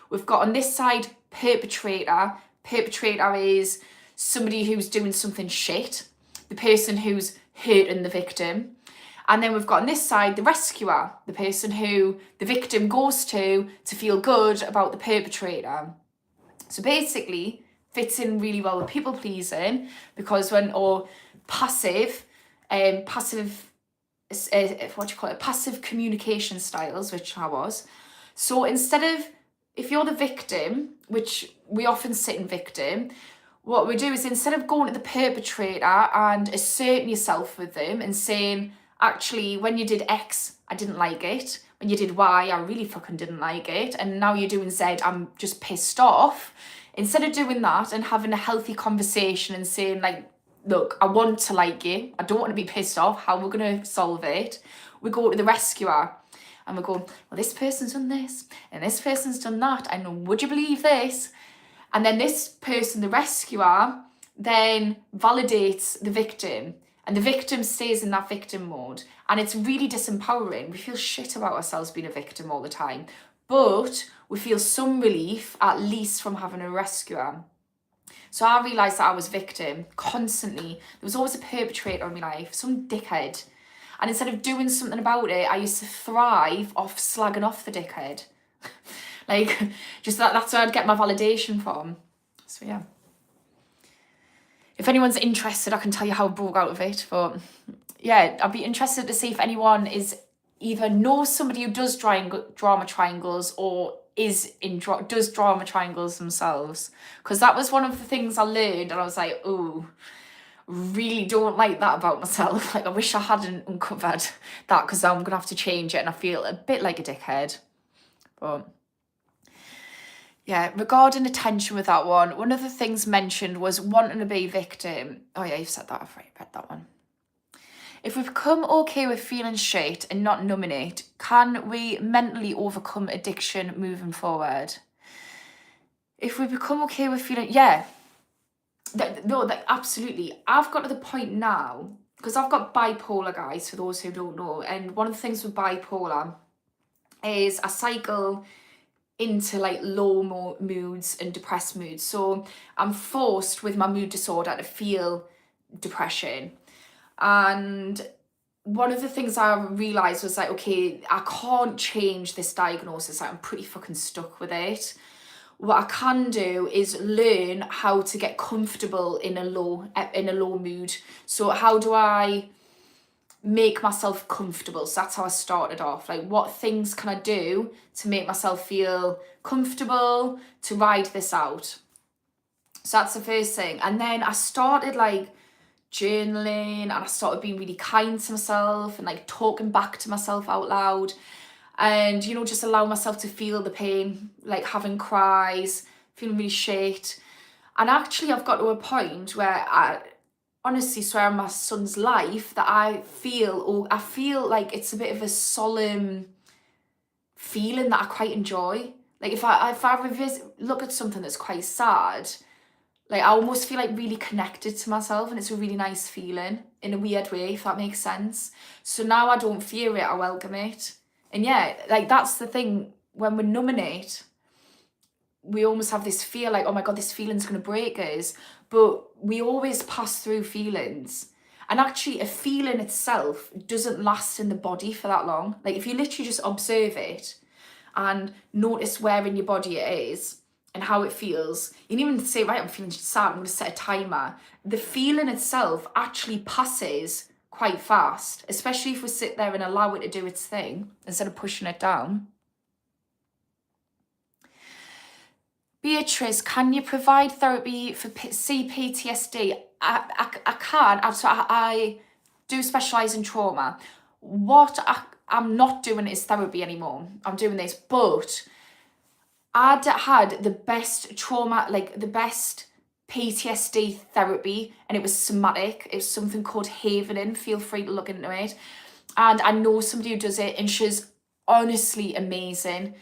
We've got on this side perpetrator. Perpetrator is somebody who's doing something shit, the person who's hurting the victim. And then we've got on this side the rescuer, the person who the victim goes to feel good about the perpetrator. So basically fits in really well with people pleasing, because passive communication styles, which I was. So if you're the victim, which we often sit in victim, what we do is, instead of going to the perpetrator and asserting yourself with them and saying, actually, when you did X, I didn't like it. When you did Y, I really fucking didn't like it. And now you're doing Z, I'm just pissed off. Instead of doing that and having a healthy conversation and saying, like, look, I want to like you, I don't want to be pissed off, how we're going to solve it, we go to the rescuer. And we go, well, this person's done this, and this person's done that, and would you believe this? And then this person, the rescuer, then validates the victim, and the victim stays in that victim mode. And it's really disempowering. We feel shit about ourselves being a victim all the time, but we feel some relief, at least, from having a rescuer. So I realised that I was victim constantly. There was always a perpetrator in my life, some dickhead. And instead of doing something about it, I used to thrive off slagging off the dickhead. Like, just that's where I'd get my validation from. So yeah. If anyone's interested, I can tell you how I broke out of it. But yeah, I'd be interested to see if anyone either knows somebody who does drama triangles, or does drama triangles themselves. Because that was one of the things I learned, and I was like, ooh, really don't like that about myself. Like, I wish I hadn't uncovered that, because I'm gonna have to change it, and I feel a bit like a dickhead. But yeah, regarding attention with that one of the things mentioned was wanting to be victim. Oh yeah, you've said that, I've already read that one. If we become okay with feeling shit and not numbing it, can we mentally overcome addiction moving forward? If we become okay with feeling, yeah. No, absolutely. I've got to the point now, because I've got bipolar, guys, for those who don't know, and one of the things with bipolar is I cycle into like low moods and depressed moods. So I'm forced with my mood disorder to feel depression. And one of the things I realised was like, okay, I can't change this diagnosis. Like, I'm pretty fucking stuck with it. What I can do is learn how to get comfortable in a low mood. So how do I make myself comfortable? So that's how I started off. Like, what things can I do to make myself feel comfortable to ride this out? So that's the first thing. And then I started like journaling, and I started being really kind to myself and like talking back to myself out loud, and you know, just allow myself to feel the pain, like having cries, feeling really shit. And actually I've got to a point where I honestly swear on my son's life that I feel like it's a bit of a solemn feeling that I quite enjoy. Like if I look at something that's quite sad, like I almost feel like really connected to myself, and it's a really nice feeling in a weird way, if that makes sense. So now I don't fear it, I welcome it. And yeah, like that's the thing, when we're numbing it, we almost have this fear like, oh my God, this feeling's gonna break us. But we always pass through feelings. And actually a feeling itself doesn't last in the body for that long. Like if you literally just observe it and notice where in your body it is and how it feels, you can even say, right, I'm feeling sad, I'm gonna set a timer. The feeling itself actually passes quite fast, especially if we sit there and allow it to do its thing instead of pushing it down. Beatrice, can you provide therapy for CPTSD? I can. I do specialise in trauma. What I'm not doing is therapy anymore. I'm doing this, but I'd had the best trauma, like the best PTSD therapy, and it was somatic. It was something called Havening. Feel free to look into it. And I know somebody who does it, and she's honestly amazing.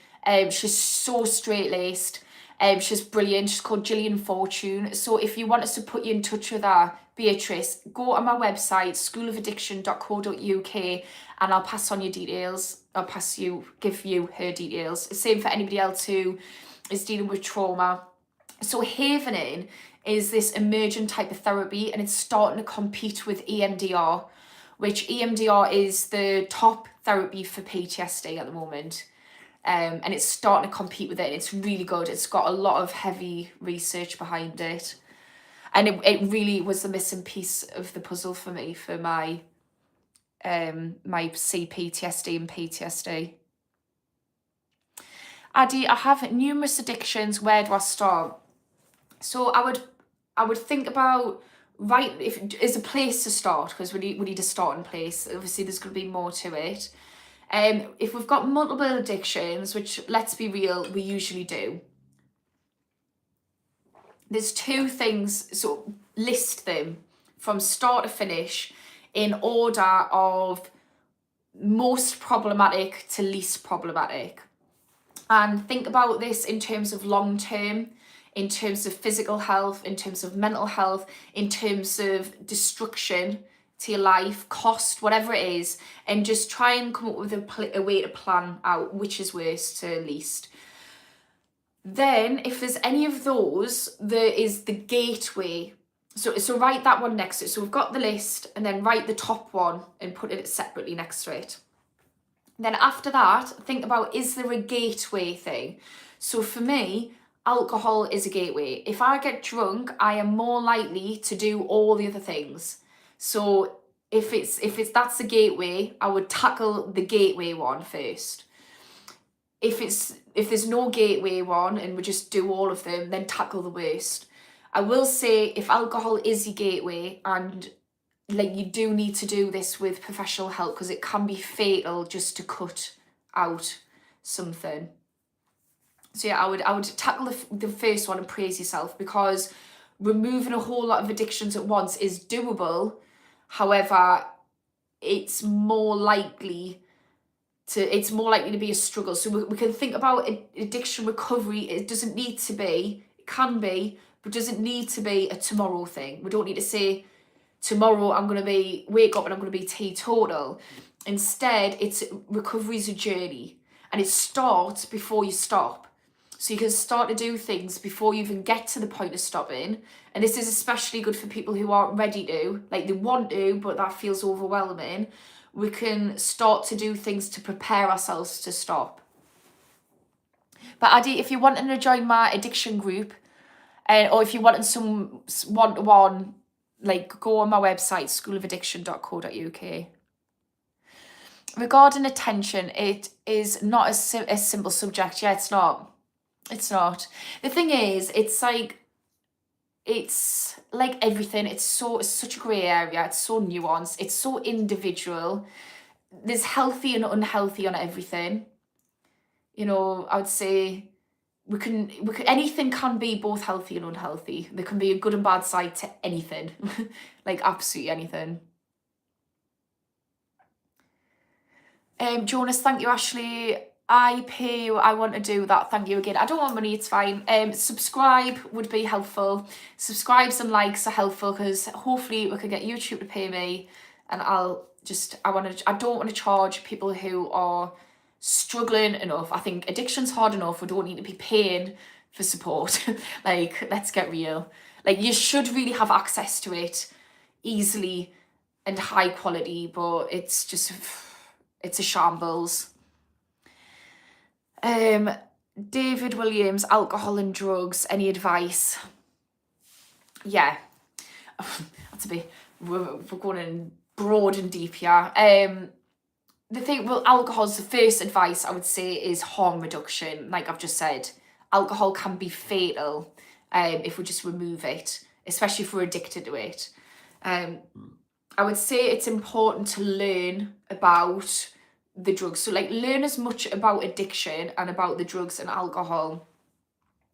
She's so straight-laced. She's brilliant. She's called Gillian Fortune. So if you want us to put you in touch with her, Beatrice, go on my website, schoolofaddiction.co.uk, and I'll pass on your details. Give you her details. Same for anybody else who is dealing with trauma. So Havening is this emergent type of therapy, and it's starting to compete with EMDR, which EMDR is the top therapy for PTSD at the moment. And it's starting to compete with it. It's really good. It's got a lot of heavy research behind it. And it really was the missing piece of the puzzle for me for my my CPTSD and PTSD. Addy, I have numerous addictions. Where do I start? So I would think about, right, if is a place to start, because we need a starting place. Obviously there's going to be more to it. If we've got multiple addictions, which, let's be real, we usually do, there's two things, so list them from start to finish in order of most problematic to least problematic. And think about this in terms of long term, in terms of physical health, in terms of mental health, in terms of destruction to your life, cost, whatever it is, and just try and come up with a way to plan out which is worst to least. Then if there's any of those, there is the gateway. So write that one next to it. So we've got the list, and then write the top one and put it separately next to it. Then after that, think about, is there a gateway thing? So for me, alcohol is a gateway. If I get drunk, I am more likely to do all the other things. So if that's the gateway, I would tackle the gateway one first. If there's no gateway one and we just do all of them, then tackle the worst. I will say, if alcohol is your gateway, and like you do need to do this with professional help, because it can be fatal just to cut out something. So yeah, I would tackle the first one and praise yourself, because removing a whole lot of addictions at once is doable. However, it's more likely to be a struggle. So we can think about addiction recovery. It doesn't need to be, it can be, but doesn't need to be a tomorrow thing. We don't need to say, tomorrow I'm going to wake up and I'm going to be teetotal. Instead, recovery is a journey, and it starts before you stop. So you can start to do things before you even get to the point of stopping. And this is especially good for people who aren't ready to, like they want to, but that feels overwhelming. We can start to do things to prepare ourselves to stop. But Addy, if you're wanting to join my addiction group, or if you're wanting some one-to-one, like go on my website, schoolofaddiction.co.uk. Regarding attention, it is not a simple subject. Yeah, it's not. It's not. The thing is, it's like everything. It's such a grey area. It's so nuanced. It's so individual. There's healthy and unhealthy on everything. You know, I would say we can anything can be both healthy and unhealthy. There can be a good and bad side to anything. Like absolutely anything. Jonas, thank you, Ashley. I pay you, I want to do that, thank you again. I don't want money, it's fine. Subscribe would be helpful. Subscribes and likes are helpful, because hopefully we can get YouTube to pay me, and I don't want to charge people who are struggling enough. I think addiction's hard enough. We don't need to be paying for support. Like, let's get real. Like, you should really have access to it easily and high quality, but it's a shambles. David Williams, alcohol and drugs, any advice? Yeah, that's a bit, we're going in broad and deep here. The thing, well, alcohol's the first advice I would say is harm reduction. Like I've just said, alcohol can be fatal if we just remove it, especially if we're addicted to it. I would say it's important to learn about the drugs. So like learn as much about addiction and about the drugs and alcohol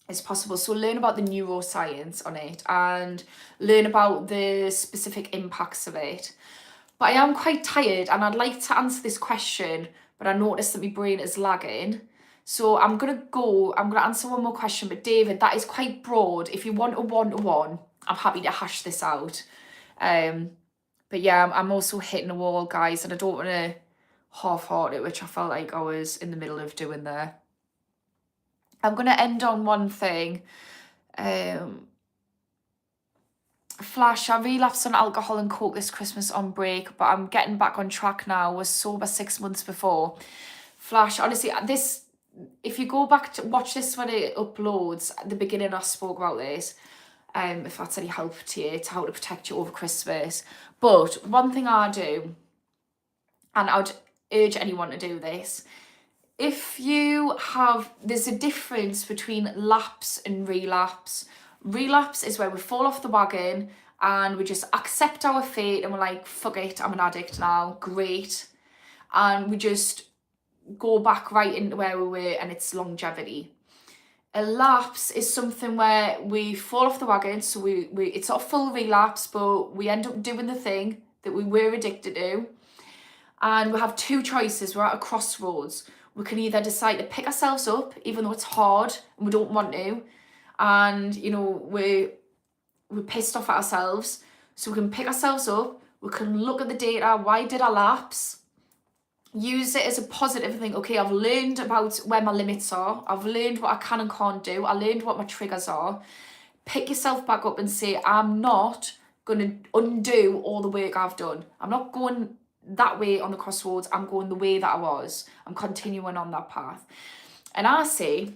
as possible. So learn about the neuroscience on it and learn about the specific impacts of it. But I am quite tired and I'd like to answer this question, but I noticed that my brain is lagging. So I'm going to answer one more question. But David, that is quite broad. If you want a one-to-one, I'm happy to hash this out. But yeah, I'm also hitting a wall, guys, and I don't want to half-heart it, which I felt like I was in the middle of doing there. I'm going to end on one thing. Flash, I relapsed on alcohol and coke this Christmas on break, but I'm getting back on track now. Was sober 6 months before. Flash, honestly, if you go back to watch this when it uploads, at the beginning I spoke about this, if that's any help to you, to how to protect you over Christmas. But one thing I do, and I would urge anyone to do this, there's a difference between lapse and relapse. Relapse is where we fall off the wagon and we just accept our fate and we're like, fuck it, I'm an addict now, great. And we just go back right into where we were, and it's longevity. A lapse is something where we fall off the wagon, so it's not a full relapse, but we end up doing the thing that we were addicted to. And we have two choices. We're at a crossroads. We can either decide to pick ourselves up, even though it's hard and we don't want to, and you know we're pissed off at ourselves. So we can pick ourselves up. We can look at the data. Why did I lapse? Use it as a positive and think, okay, I've learned about where my limits are. I've learned what I can and can't do. I learned what my triggers are. Pick yourself back up and say, I'm not going to undo all the work I've done. I'm not going that way on the crossroads. I'm going the way that I was. I'm continuing on that path. And I say,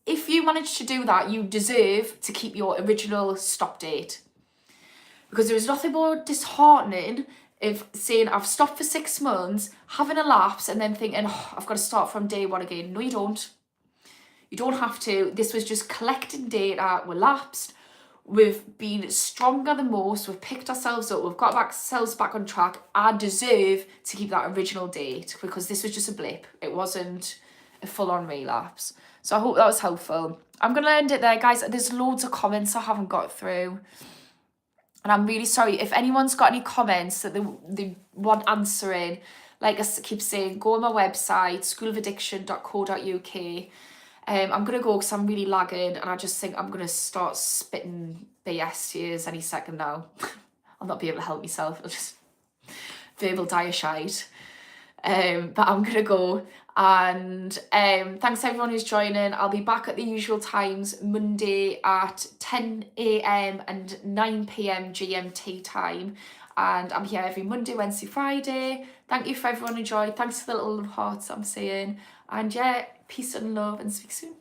if you manage to do that, you deserve to keep your original stop date. Because there is nothing more disheartening if saying I've stopped for 6 months, having a lapse, and then thinking, oh, I've got to start from day one again. No, you don't. You don't have to. This was just collecting data. We're lapsed. We've been stronger than most. We've picked ourselves up. We've got ourselves back on track. I deserve to keep that original date because this was just a blip. It wasn't a full-on relapse. So I hope that was helpful. I'm going to end it there, guys. There's loads of comments I haven't got through. And I'm really sorry. If anyone's got any comments that they want answering, like I keep saying, go on my website, schoolofaddiction.co.uk. I'm going to go because I'm really lagging and I just think I'm going to start spitting BS tears any second now. I'll not be able to help myself. I'll just verbal diatribe. But I'm gonna go, and thanks to everyone who's joining. I'll be back at the usual times, Monday at 10 a.m. and 9 p.m. GMT time, and I'm here every Monday, Wednesday, Friday. Thank you for everyone who joined. Thanks for the little love hearts I'm seeing, and yeah, peace and love, and speak soon.